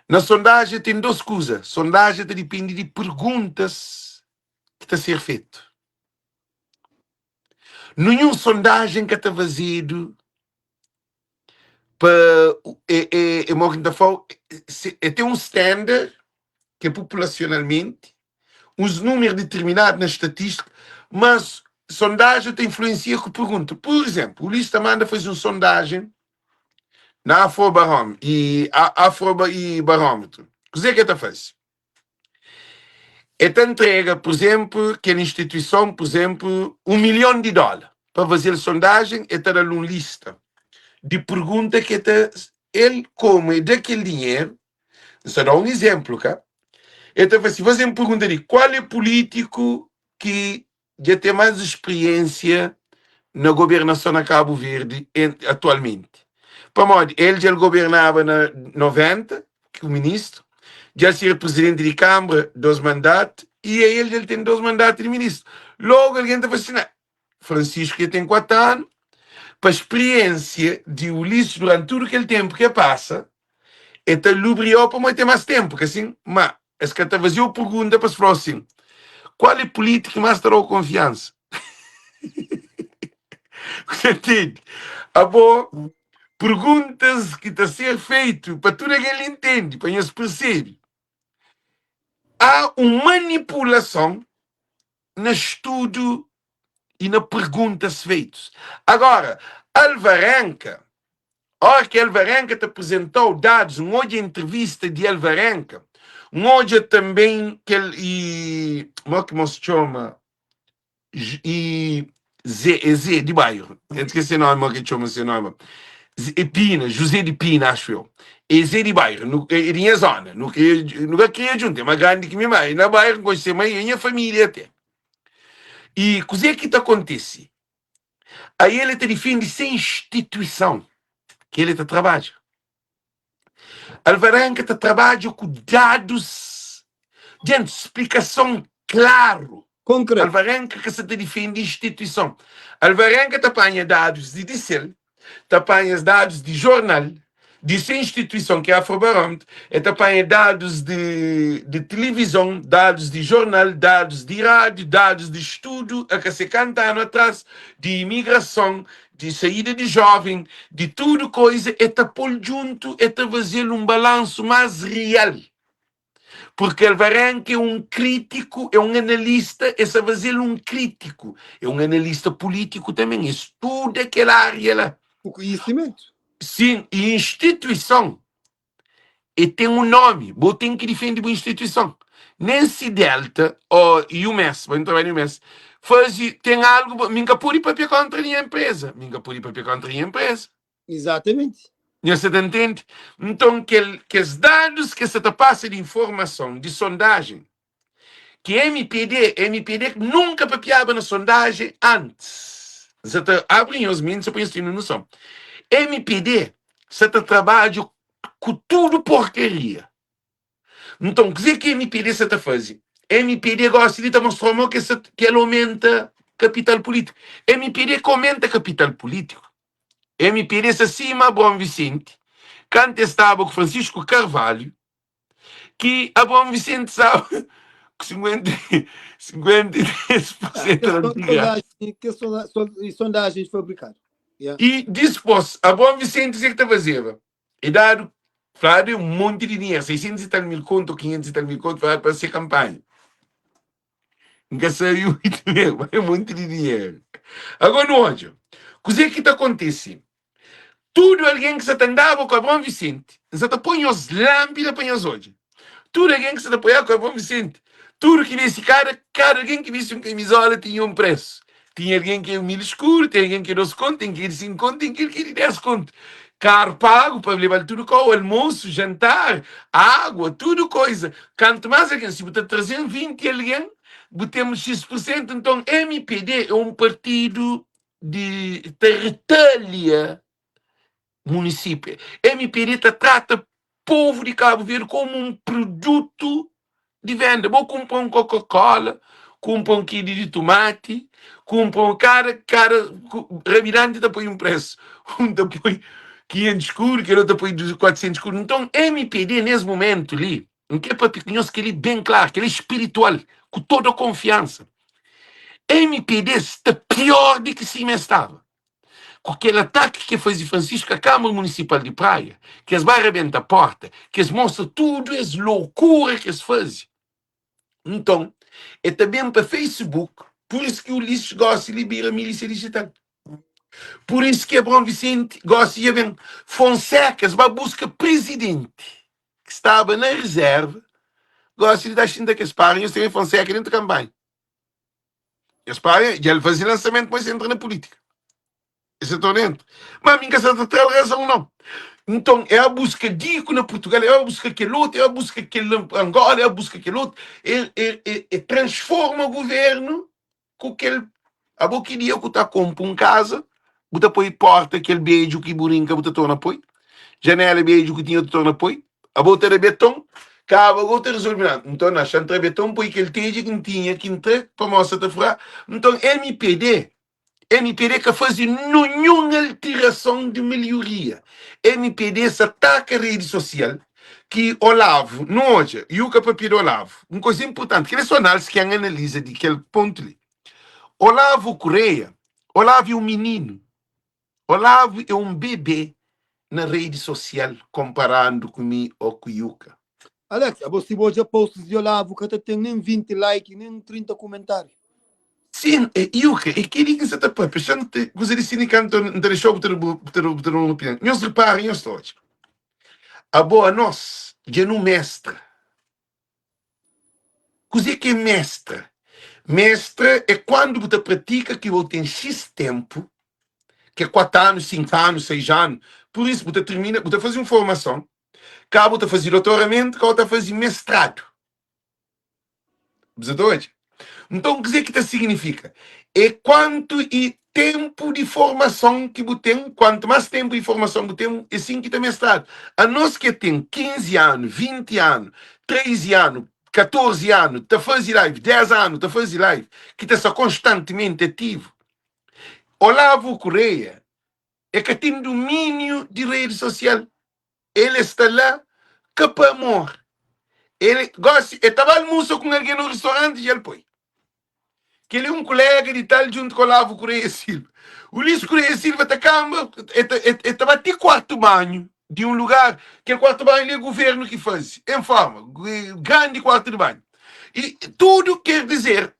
Na sondagem tem duas coisas. Sondagem depende de perguntas que está a ser feito. Nenhuma sondagem que está vazio para tem um standard que é populacionalmente, uns números determinados na estatística, mas sondagem tem influência com pergunta. Por exemplo, o Lista Manda fez uma sondagem na Afrobarômetro e Barômetro. O que é que está fazendo? Esta entrega, por exemplo, que a instituição, por exemplo, $1 milhão para fazer a sondagem, está dando uma lista de perguntas que ele come daquele dinheiro. Só dá um exemplo, cá. Então, se você me pergunta de qual é o político que já tem mais experiência na governação na Cabo Verde atualmente. Para modo, ele já governava na 90, que o ministro, já ser presidente de Câmara, 2 mandatos, e ele já tem 2 mandatos de ministro. Logo, alguém está vacinado. Francisco já tem 4 anos, para a experiência de Ulisses durante todo aquele tempo que passa, então lubriou para muito mais tempo, porque assim, mas esse que está vazio pergunta para se falar assim, qual é a política que mais terá confiança? Você entende? A boa, perguntas que está a ser feito para tudo que ele entende, para ele se perceber. Há uma manipulação no estudo e na perguntas feitas. Agora, Alvarenga, a hora que Alvarenga te apresentou dados, hoje entrevista de Alvarenga, hoje também que ele, como se chama? E Zé de bairro, eu esqueci o nome, que chama esse nome. Pina, José de Pina, acho eu. E Zé de bairro, em minha zona, nunca queria juntar, mas grande que minha mãe, na bairro, conheci a minha família até. E o que é que acontece? Aí ele te defende sem instituição que ele te trabalha. Alvarenga te trabalha com dados de explicação claro. Concreto. Alvarenga que se te defende instituição. Alvarenga te apanha dados de Dicel, te apanha dados de jornal, de sua instituição que é a Afrobarômetro, e te apanha dados de televisão, dados de jornal, dados de rádio, dados de estudo, a que se canta ano atrás, de imigração, de saída de jovem, de tudo coisa, e te pôr junto, e te fazer um balanço mais real. Porque Alvarenga é um crítico, é um analista, é sabe fazer um crítico, é um analista político também, estuda aquela área lá. O conhecimento. Sim, e instituição, e tem um nome, você tem que defender a instituição. Nancy Delta, ou UMES, vamos trabalhar no UMES, tem algo, minha puri papel contra a empresa. Minha puri papel contra a empresa. Exatamente. Você entende? Então, que os dados que você passa de informação, de sondagem, que MPD nunca papiava na sondagem antes. Você abre os meninos, você põe isso noção. MPD, você trabalha com tudo porcaria. Então, dizer que MPD você está fazendo? MPD gosta de mostrar que ele aumenta capital político. MPD que aumenta capital político. MPD se acima Bom Vicente, quando estava com Francisco Carvalho, que a Bom Vicente sabe que 53% da antiga. Que sondagens fabricadas. Yeah. E dispôs a Bom Vicente dizer que está fazendo. E dado, Flávio, um monte de dinheiro, 600 e tal mil conto, 500 e tal mil conto, para ser campanha. Nunca saiu dinheiro, mas é um monte de dinheiro. Agora, no ódio, o que está acontecendo? Tudo alguém que se andava com a Bom Vicente, você põe os lâmpidas, põe os olhos. Tudo alguém que se apoiava com a Bom Vicente, tudo que nesse cada alguém que visse um camisola tinha um preço. Tinha alguém que é 1000 escuro, tem alguém que é 12 conto, tem que ir 5 conto, tem que ir 10 conto. Carro pago para levar tudo com o almoço, jantar, água, tudo coisa. Quanto mais alguém, se botar 320 alguém, botemos X%. Então, MPD é um partido de territória município. MPD trata povo de Cabo Verde como um produto de venda. Vou comprar um Coca-Cola, comprar um quilo de tomate, comprar um cara, revirante depois um preço. Um depois 500 escuros, que outro depois 400 escuros. Então, MPD, nesse momento ali, não quer para pequenos que ele bem claro, que ele é espiritual, com toda a confiança. MPD está pior do que cima estava. Com aquele ataque que fez de Francisco à Câmara Municipal de Praia, que eles vai arrebentar a porta, que eles mostram tudo, as loucuras que eles fazem. Então, é também para Facebook, por isso que o Ulisses gosta de liberar a milícia digital. Por isso que Abrão Vicente gosta de ver Fonseca, vai buscar presidente, que estava na reserva, gosta de dar xinda que eles parem, eles têm Fonseca dentro da campanha. Eles parem, e ele faz lançamento, depois entra na política. Esse estou dentro. Mas a minha casa tem razão, não. Então, é a busca de na Portugal, é a busca aquele outro, é a busca aquele Angola, é a busca aquele outro, transforma o governo com aquele. A boquinha que está comprando casa, bota põe porta, aquele beijo que burinca, bota torna põe, janela beijo que tinha torna põe, a bota de beton, cava, outra resolvendo. Então, na chantra beton, põe aquele tejo que tinha, que entra, para mostrar te furar. Então, MPD que faz nenhuma alteração de melhoria. MPD se ataca a rede social, que Olavo, não hoje, e o capapiro Olavo, uma coisa importante, que é só análise que analisa de aquele ponto ali. Olavo Correia, Olavo é um menino, Olavo é um bebê na rede social, comparando comigo ou com o Yuka. Alex, você pode postar de Olavo que tem nem 20 likes, nem 30 comentários. Sim, Yuka, e que diga se está pensando que você disse que não deixou ter uma opinião. Nós reparem, nós todos. A boa nós, já não mestra. O que é mestra? Mestra é quando você pratica que você tem X tempo, que é 4 anos, 5 anos, 6 anos. Por isso, você termina, você faz uma formação, cá você faz doutoramento, cá você faz mestrado. Você doido? Então, o que significa? É quanto e tempo de formação que você tem, quanto mais tempo de formação você tem, é assim que tem mestrado. A nós que tem 15 anos, 20 anos, 13 anos, 14 anos, está fazendo live, 10 anos, está fazendo live, que está constantemente ativo. Olavo Correia é que tem domínio de rede social. Ele está lá, capa amor. Ele gosta, ele estava almoçando com alguém no restaurante e ele põe. Que ele é um colega de tal junto com o Olavo Correia Silva. O Ulisses Correia Silva está cama, estava até quarto banho de um lugar, que é quarto banho é o governo que faz, em forma, grande quarto de banho. E tudo quer dizer,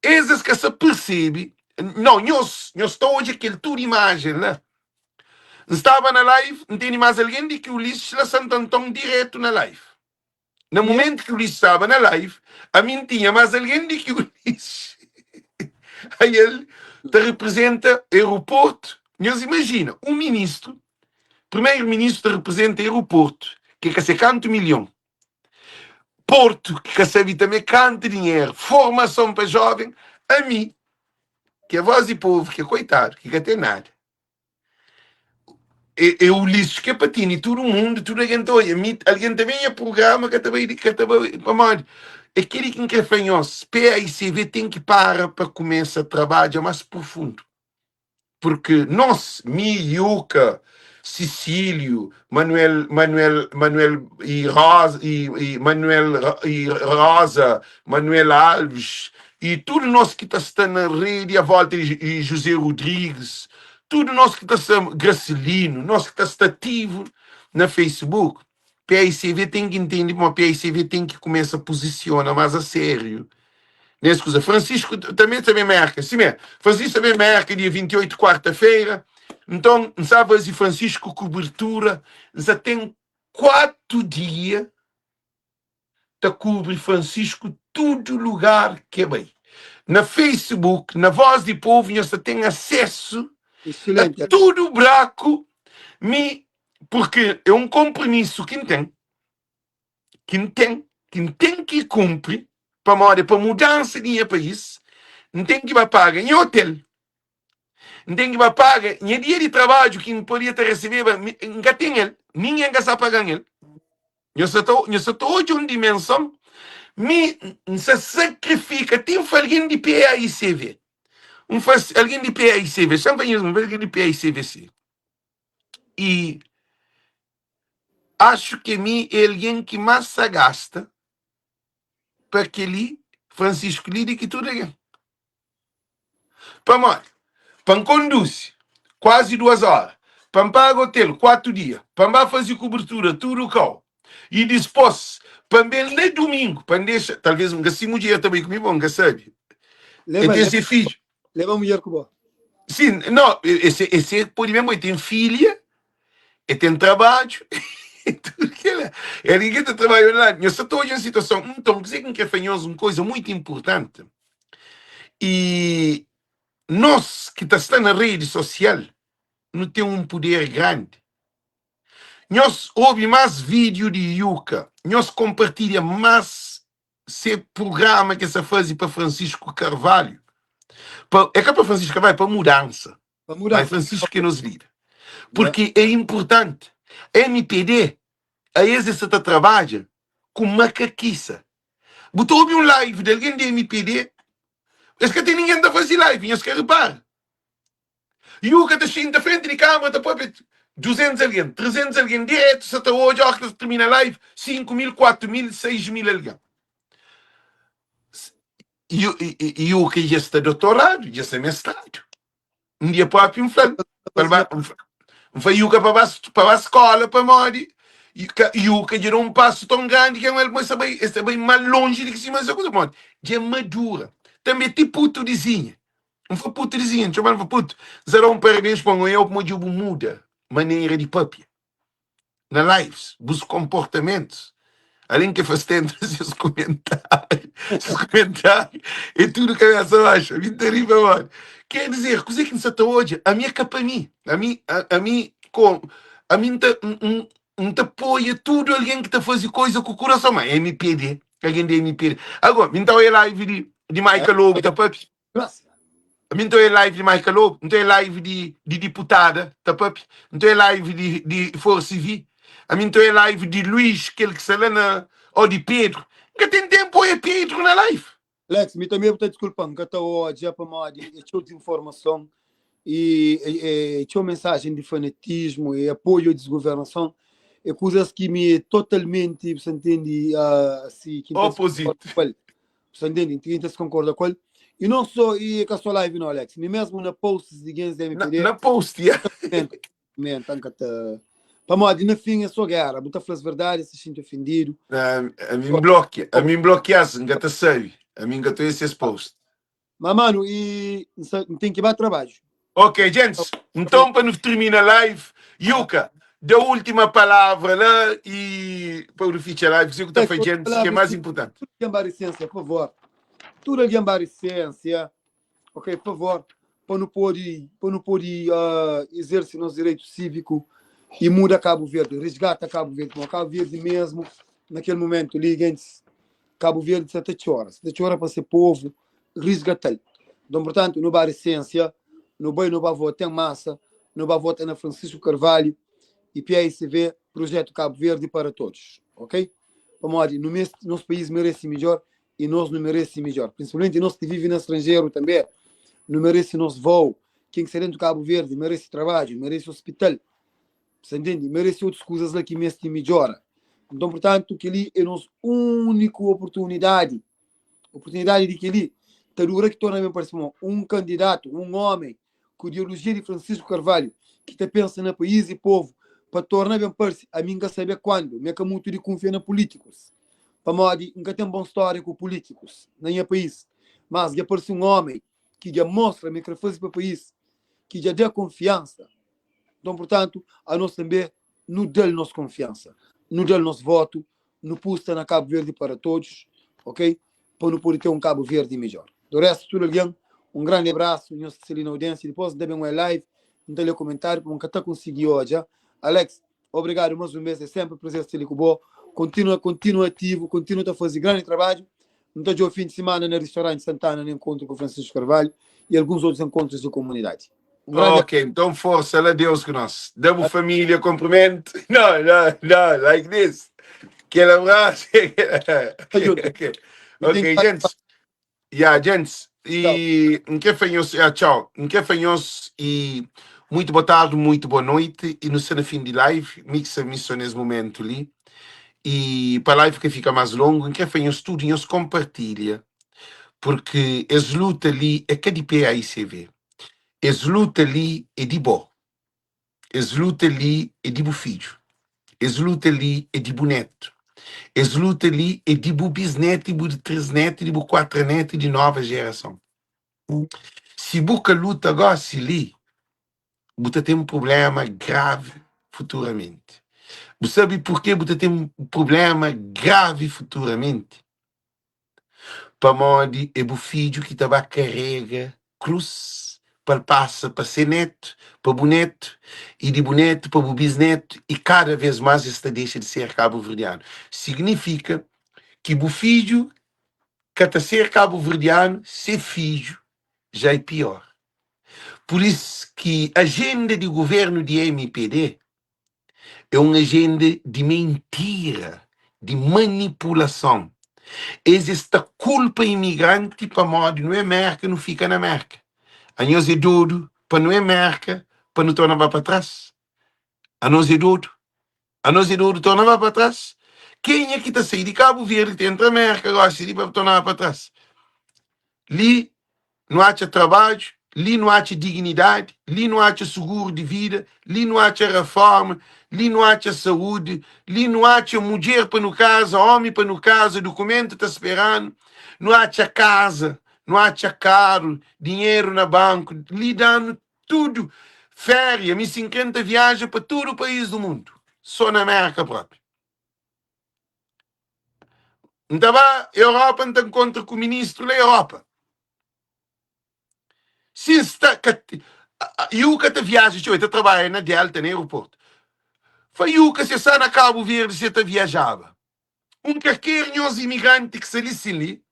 esses que se percebe, não, nós estamos hoje aquele tudo imagem, né? Estava na live, não tem mais alguém de que o Ulisses lá Santo Antão direto na live. No momento que o Ulisses estava na live, a mim tinha mais alguém de que o Ulisses Aí ele te representa aeroporto. Mas imagina, um ministro, primeiro-ministro te representa aeroporto, que quer ser canto milhão. Porto, que recebe também canto dinheiro. Formação para jovem. A mim, que é voz e povo, que é coitado, que quer ter nada. Eu Ulisses que é patino e todo mundo, tudo alguém alguém também é programa que também para mais. Aquele que é fanhoso, PAICV tem que parar para começar a trabalhar mais profundo. Porque nós, Yuca, Cecílio, Manuel e Rosa, e Manuel e Rosa, Manuel Alves, e tudo nós que está na rede à volta, e José Rodrigues, tudo nós que está Gracelino, nós que está ativo na Facebook, PICV tem que entender, mas PICV tem que começar a posicionar mais a sério. Nesse coisa. Francisco também marca. Sim, mesmo. Francisco também marca dia 28, quarta-feira. Então, sabe, e Francisco cobertura. Já tem 4 dias para cobrir Francisco todo lugar que é bem. Na Facebook, na Voz do Povo, você tem acesso Excelente. a tudo o buraco. Porque é um compromisso que tem que cumprir para mudança de país. Não tem que pagar em hotel. Não tem que pagar em dia de trabalho que não podia ter recebido. Nunca tem ele. Ninguém está pagando ele. Eu só estou de uma dimensão. Me se sacrifica. Tem alguém de PAICV. Alguém de PAICV. Sempre tem alguém de PAICV. E acho que é alguém que mais se gasta para aquele Francisco Lide que tudo é. Para mais. Para conduzir quase 2 horas. Para pagar hotel 4 dias. Para fazer cobertura, tudo o cal. E depois, para no domingo, para deixar, talvez um gacinho dia também comigo, um sabe? E tem esse filho. Leva a mulher com boa. Sim, não, esse por mesmo, tem filha, e tem trabalho, e tudo que é. E ninguém está trabalhando lá. Eu só estou em uma situação, então, dizer que é fanhoso, uma coisa muito importante. E nós que está na rede social, não tem um poder grande. Nós ouvimos mais vídeo de Yuca. Nós compartilha mais esse programa que se faz para Francisco Carvalho. É que é para Francisco Carvalho, para mudança. Para mudar. Mas Francisco que nos lida. Porque é importante. MPD, a esse está trabalha com macaquiça. Botou ouvir um live de alguém de MPD. Esse que tem ninguém a fazer live. Esse que repara. Yuca está cheio da frente de câmera, está para 200 alguém, 300 alguém, direto, se até hoje, ó, que termina a live, 5.000, 4.000, 6.000 alguém. E o que já está doutorado, já está mestrado. Um dia para um flano. Foi o que para a escola, para morrer. E o que gerou um passo tão grande que ele está bem mais longe de que se mais coisa, mano. Já madura. Também tipo puto dizinha. Não foi puto dizinha, chamava para puto. Zero um parabéns para o eu, como eu muda maneira de papi. Na lives, busco comportamentos. Além que faz tentas os comentários. E tudo que a pessoa acha. Me terrível, mano. Quer dizer, coisa que não se hoje, a minha capa a mim, não te apoia tudo alguém que está fazendo coisa com o coração, mas é MPD, alguém de MPD. Agora, então é live de Michael Lobo, tá papi? Então é live de Michael Lobo, então é live de deputada, tá papi? Então é live de Força Civil. Então é live de Luís, aquele que está lá na... Ou de Pedro. Que tem tempo é Pedro na live. Lex, me também estou desculpando, que estou hoje para mais de informação e tinha mensagem de fanatismo e apoio à desgovernação e coisas que me totalmente, você entende, assim, oposito. Você entende, que se concorda com ele. E não só com a sua live, não, Alex, me mesmo na posts de games da MPD. Na post, yeah. Para modo, na fim, é só guerra. Botar as verdades, se sente ofendido. A mim bloqueasse, não te sei. A mim gato esses posts. Mas, mano, e tem que ir para trabalho. Ok, gente. Então, para nos terminar a live, Yuca, dá a última palavra lá e para o feature live, se o que está fazendo, que é mais importante. Tudo de licença, por favor. Tudo de licença. ok, por favor, para não poder exercer nosso direito cívico e muda Cabo Verde, resgata Cabo Verde, como Cabo Verde mesmo, naquele momento, liga-se, Cabo Verde 7 horas para ser povo, resgatar. Então, portanto, no bar essência, no bem, no votar em massa, no votar na Francisco Carvalho e PAICV, projeto Cabo Verde para todos, ok? Vamos lá, nosso país merece melhor e nós não merecemos melhor, principalmente nós que vivemos no estrangeiro também, não merece nosso voo. Quem que dentro do Cabo Verde merece trabalho, merece hospital, você entende? Merece outras coisas lá que merece melhora. Então, portanto, que ali é a nossa única oportunidade de que ali, Tarura que torna, parece um candidato, um homem com ideologia de Francisco Carvalho, que está pensando no país e povo, para tornar bem parece, a mim saber quando, me é muito de confiar na políticos. Para modo, nunca tem boa história com políticos, nem é país. Mas já parece um homem que já mostra me que faz para o país, que já dá confiança. Então, portanto, a nós também não dá nossa confiança, não dá nosso voto, não puxa na Cabo Verde para todos, ok? Para não poder ter um Cabo Verde melhor. Do resto, tudo alguém, um grande abraço, nós que na audiência, depois também um live, não tem comentário, como que está conseguindo hoje. Alex, obrigado mais uma vez, é sempre um prazer estar ali com você. Continua ativo, continua a fazer grande trabalho. Não estou de fim de semana no restaurante Santana, no encontro com o Francisco Carvalho e alguns outros encontros da comunidade. Um grande Ok, então força, ela Deus que nós. Damos família, cumprimento. Não, like this. Aquele abraço. abraço. Ok, gente. Yeah, gente. E em que fanhos, tchau. Em que fanhos e muito boa tarde, muito boa noite. E no cena fim de live, mixa missão nesse momento ali. E para a live que fica mais longo, em que fanhos tudo, nós compartilha. Porque as lutas ali é que de PAICV. As lutas ali é de bom. As lutas ali é de filho. As lutas ali é de boneto. As lutas ali é de bisneto, de trisneto, de quatro neto de nova geração. Se busca luta agora, se li, você tem um problema grave futuramente. Você sabe por que você tem um problema grave futuramente? Para onde é o filho que estava carrega cruz para passar para ser neto, para boneto, e de boneto para o bisneto, e cada vez mais esta deixa de ser cabo-verdiano. Significa que o filho que está a ser cabo-verdiano, ser filho, já é pior. Por isso que a agenda de governo de MPD é uma agenda de mentira, de manipulação. Existe culpa imigrante para modo não é América, não fica na América. A nós é tudo para não é América, para não tornar para trás. A nós é tudo. A nós é tudo, tornar para trás. Quem é que está a sair de Cabo Verde, que entra na América, agora se para tornar para trás? Ali não há trabalho, ali não há dignidade, ali não há seguro de vida, ali não há reforma, ali não há saúde, ali não há mulher para no casa, homem para no casa, documento está esperando, não há casa, não há carro, dinheiro na banco, ali dando tudo, férias, 50 viaja para todo o país do mundo, só na América própria. Então, a Europa não encontra com o ministro da Europa. Se está. Eu que viaja, eu trabalho na Delta, no aeroporto. Foi eu que se está na Cabo Verde, se viajava. Qualquer nós imigrante que se ali,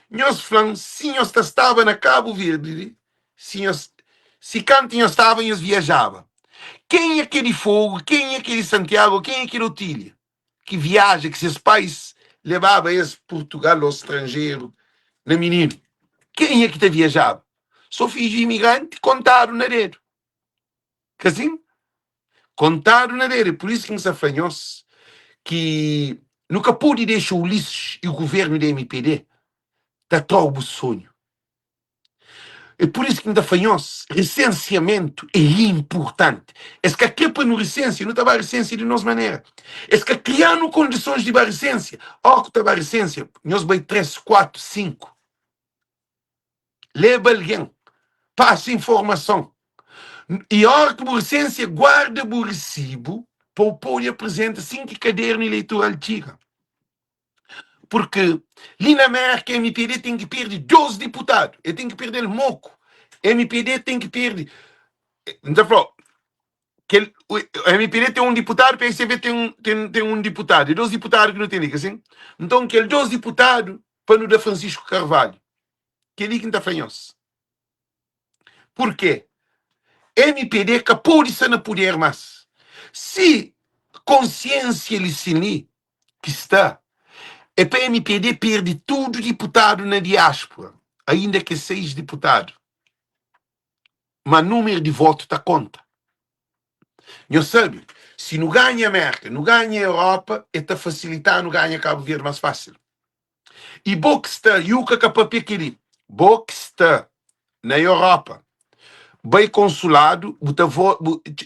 nós falamos, se nós estava na Cabo Verde, se canto nós estava, nós viajava. Quem é aquele fogo, quem é aquele Santiago, quem é aquele Otília? Que viaja, que seus pais levavam esse Portugal ao estrangeiro, na menino. Quem é que te viajava? Só filho de imigrante, contaram na dedo. Que assim? Contaram na dedo. Por isso que nos afanhou-se que nunca pude deixar o Ulisses e o governo da MPD da troca o sonho. É por isso que nos afanhou-se. Recenseamento é importante. É que aqui para no recência, não está a recência de nossa maneira. É que criando condições de recência. Ó que está a recência, nós vai 3, 4, 5. Leva alguém. Passa informação. E a hora que a recência guarda o recibo, para o poder apresenta 5 cadernos eleitorais tira. Porque ali na América, a MPD tem que perder 12 deputados. Ele tem que perder moco. A MPD tem que perder. Então, falou, que a MPD tem um deputado, o PSV tem um deputado. E 12 deputados que não tem liga, assim? Então, aquele 12 deputados para no da Francisco Carvalho. Que ele que está fanhoso. Por quê? MPD capou de ser no poder, mas se consciência licini que está, é para MPD perde tudo deputado na diáspora, ainda que 6 deputados. Mas número de votos está conta. Não sabe? Se não ganha a América, não ganha a Europa, é para facilitar, não ganha Cabo Verde mais fácil. E boxta, yuca capapé queri. Boxta na Europa. Bem consulado,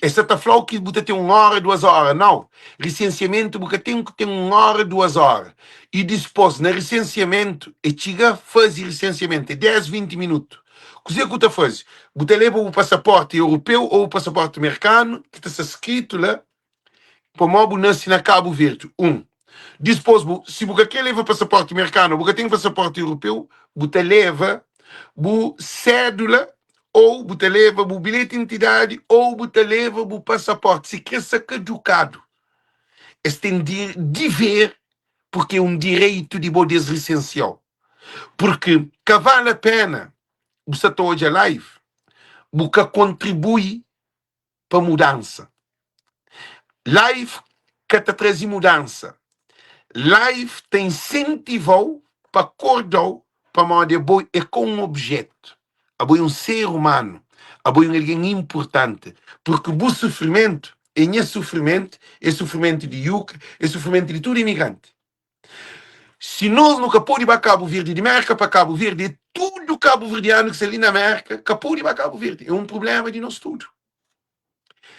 essa tá falando que você tem 1 hora, 2 horas. Não. Licenciamento, você tem que ter 1 hora, 2 horas. E depois, no licenciamento, e chega a fazer licenciamento, é 10, 20 minutos. O que você faz? Você leva o passaporte europeu ou o passaporte americano, que está escrito lá, para o nasce na Cabo Verde. Depois, se você quer levar passaporte americano, você tem passaporte europeu, você leva o cédula, ou você leva o bilhete de identidade, ou você leva o passaporte. Se quer ser caducado, este tem de ver, porque é um direito de boa deslicencial. Porque que vale a pena você estar hoje live, porque contribui para a mudança. Live que te traz mudança. Live te incentivou para acordar para modo boi é com um objeto. A boi um ser humano. A boi alguém importante. Porque o sofrimento é sofrimento de yuca, é sofrimento de todo imigrante. Se nós nunca podemos ir para Cabo Verde, de América para Cabo Verde, é tudo cabo-verdiano que se ali na América, que pode ir para Cabo Verde. É um problema de nós tudo.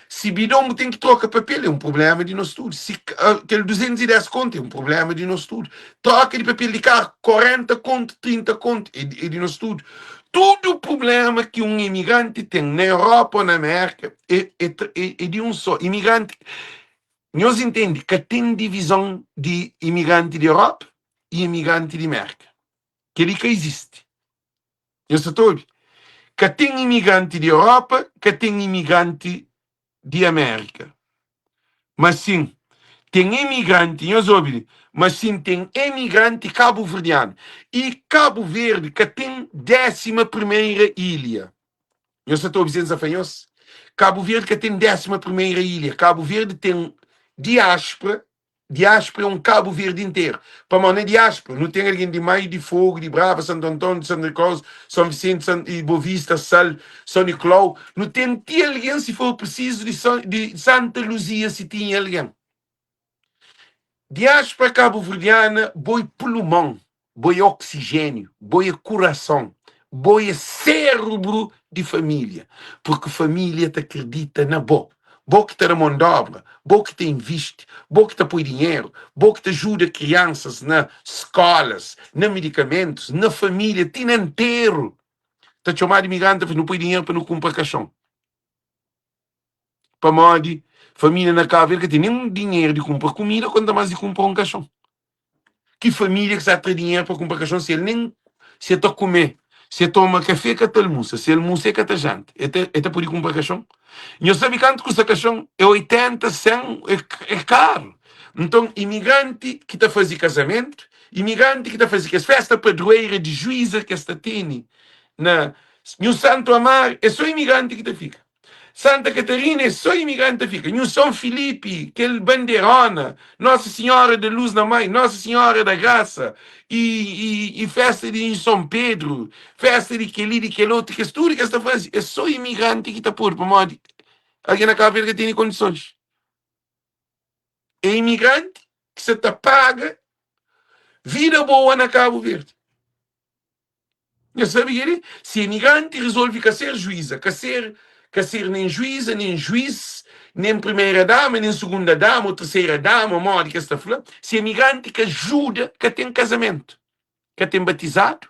Se bidão tem que trocar papel, é um problema de nós tudo. Se aquele 210 conto, é um problema de nós tudo. Troca de papel de carro, 40 conto, 30 conto, é de nós tudo. Todo o problema que um imigrante tem na Europa ou na América é de um só. Imigrante, nós entendemos que tem divisão de imigrante de Europa e imigrante de América. Que ele que existe. Eu sou todo. Que tem imigrante de Europa, que tem imigrante de América. Mas sim, tem imigrante, mas sim tem imigrante cabo-verdiano. E Cabo Verde, que tem 11ª ilha. Eu só estou dizendo desafanhoso. Cabo Verde, que tem 11ª ilha. Cabo Verde tem diáspora. Diáspora é um Cabo Verde inteiro. Para uma diáspora, não tem alguém de Maio, de Fogo, de Brava, Santo Antônio, de Santa Cruz, São Vicente, e Boa Vista, Sal, São Nicolau. Não tem alguém, se for preciso, de Santa Luzia, se tinha alguém. Diáspora cabo-verdiana, boi pulmão, boi oxigênio, boi coração, boi cérebro de família. Porque família te acredita na boa. Boa que te mão de obra, boa que te investe, boa que te põe dinheiro, boa que te ajuda crianças nas escolas, na medicamentos, na família, tem inteiro. Te chamar de imigrante, não põe dinheiro para não comprar caixão. Para modo família na Cabo Verde que tem nem dinheiro de comprar comida, quanto mais de comprar um caixão. Que família que já tem dinheiro para comprar caixão se ele nem se está comer, se toma café que te almoça, se almoça que te janta, é por ir comprar caixão. E eu sabe quanto custa caixão? É 80, 100, é caro. Então, imigrante que está fazendo casamento, imigrante que está fazendo as festas padroeiras de juíza que está tendo no Santo Amar, é só imigrante que está fica. Santa Catarina é só imigrante fica. Em São Filipe, aquele bandeirona, Nossa Senhora da Luz na Mãe, Nossa Senhora da Graça, e festa de São Pedro, festa de aquele, de aquele outro, que tudo que está fazendo, é só imigrante que está por modo. Alguém na Cabo Verde tem condições. É imigrante que se te paga vida boa na Cabo Verde. Eu sabia ele? Se imigrante resolve que ser juíza, que ser nem juíza, nem juiz, nem primeira dama, nem segunda dama, ou terceira dama, modo que está falando. Se imigrante que ajuda, que tem casamento, que tem batizado,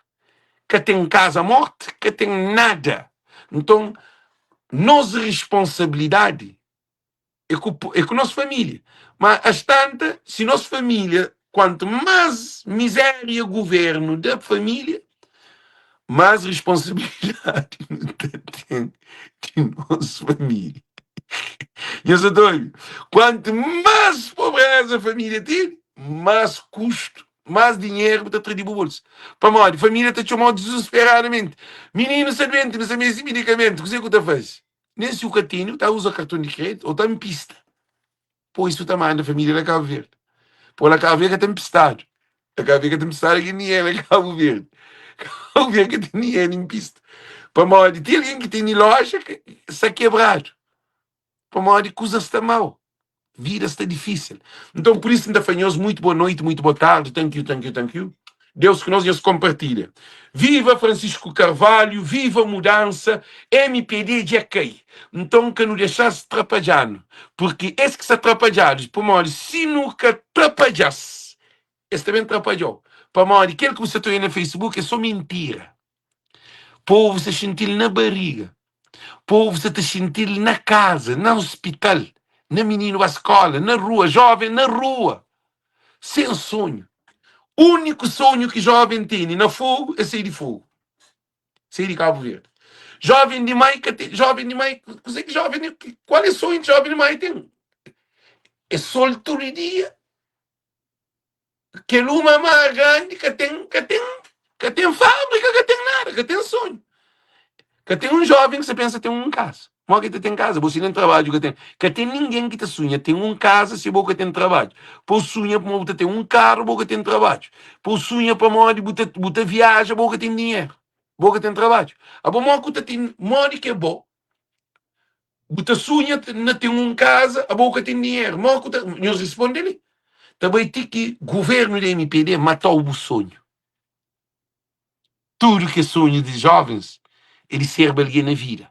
que tem casa morte, que tem nada. Então, nossa responsabilidade é com nossa família. Mas, às tantas, se nossa família quanto mais miséria governo da família, mais responsabilidade tem de nossa família. E eu sou doido. Quanto mais pobreza a família tem, mais custo, mais dinheiro para trazer para o bolso. Para morrer, a família está chamando desesperadamente. Menino está doente, não sabe esse medicamento. O que você faz? Nem se o catinho está a usar cartão de crédito ou está em pista. Pô, isso também na família da Cabo Verde. Pô, na Cabo Verde é tempestade. A Cabo Verde é tempestade que nem é na Cabo Verde. Cabo Verde que tem dinheiro em pista. Para morrer, tem alguém que tem loja que está quebrado. Para morrer, coisas está mal. Vida está difícil. Então, por isso, ainda fanhoso, muito boa noite, muito boa tarde. Thank you, thank you, thank you. Deus que nós nos compartilha. Viva Francisco Carvalho, viva a mudança, MPD de aqui. Então, que não deixasse atrapalhar. Porque esse que se atrapalhar, por mal, se nunca atrapalhasse, esse também atrapalhou. Para mal, aquele que você está aí no Facebook é só mentira. Povo se sentir na barriga. Povo se te sentir na casa, no hospital, na menino à escola, na rua, jovem na rua, sem sonho. O único sonho que jovem tem na fogo é sair de fogo. Sair de Cabo Verde. Jovem demais, jovem demais, qual é o sonho de jovem demais tem? É sol todo dia. Que uma mais grande que tem fábrica, que tem nada, que tem sonho. Que tem um jovem que você pensa tem um casa. Mas que tem casa, você não trabalha, que tem ninguém que te sonha, tem um casa se boca tem trabalho. Por sonha para você ter um carro, boca tem trabalho. Por sonha para morrer, você viaja, boca tem dinheiro. Boca tem trabalho. A bom que tem morre que é bom. Você sonha não tem um casa, a boca tem dinheiro. Mas nós respondemos ali. Também tem que o governo da MPD matou o sonho. Tudo que é sonho de jovens, ele serve ali na vida.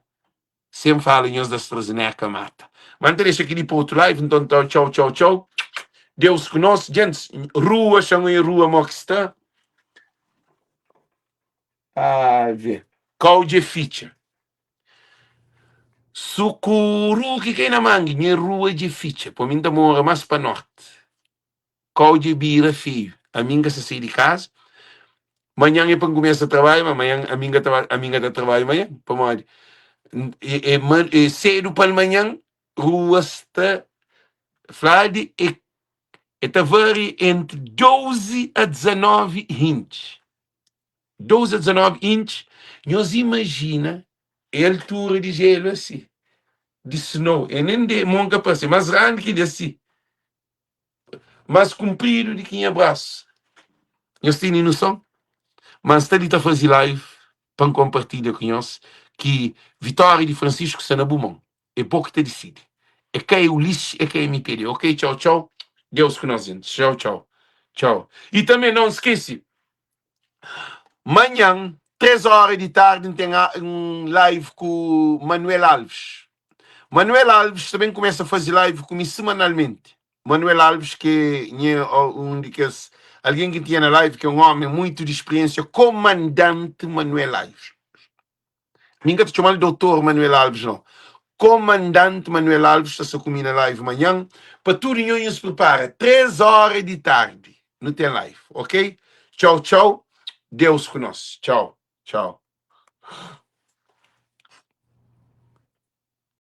Sempre falam da AstraZeneca mata. Mas não deixa aqui para outro live. Então, tchau, tchau, tchau. Deus conosco. Gente, rua, chamam em rua, mo que está. Ah, vê. Caude ficha. Sucuru que quem na manga. Em rua de ficha. Por mim, mora mais para norte. Caude bira feio. A minha se sai de casa. Manhã é para começar a trabalhar, mas amanhã a minha está trabalhando amanhã. Para morrer. Cedo para amanhã, rua está. Friday está vari entre 12 a 19 inches. 12 a 19 inches. Nós imagina a altura de gelo assim. De snow. E nem de monca para ser mais grande que de assim. Mais comprido de que em abraço. Nós temos noção? Mas está ali a fazer live para compartilhar com nós que vitória de Francisco Sanabumão é pouco te decide. É que é o lixo, é que é MPD. Ok? Tchau, tchau. Deus com nós, gente. Tchau, tchau. Tchau. E também não esquece, manhã, 3 horas de tarde, tem um live com Manuel Alves. Manuel Alves também começa a fazer live comigo semanalmente. Manuel Alves, que é alguém que tinha na live, que é um homem muito de experiência, comandante Manuel Alves. Ninguém te chama de doutor Manuel Alves, não. Comandante Manuel Alves está comigo na live amanhã. Para tudo isso se prepara. 3 horas de tarde. Não tem live, ok? Tchau, tchau. Deus conosco. Tchau, tchau.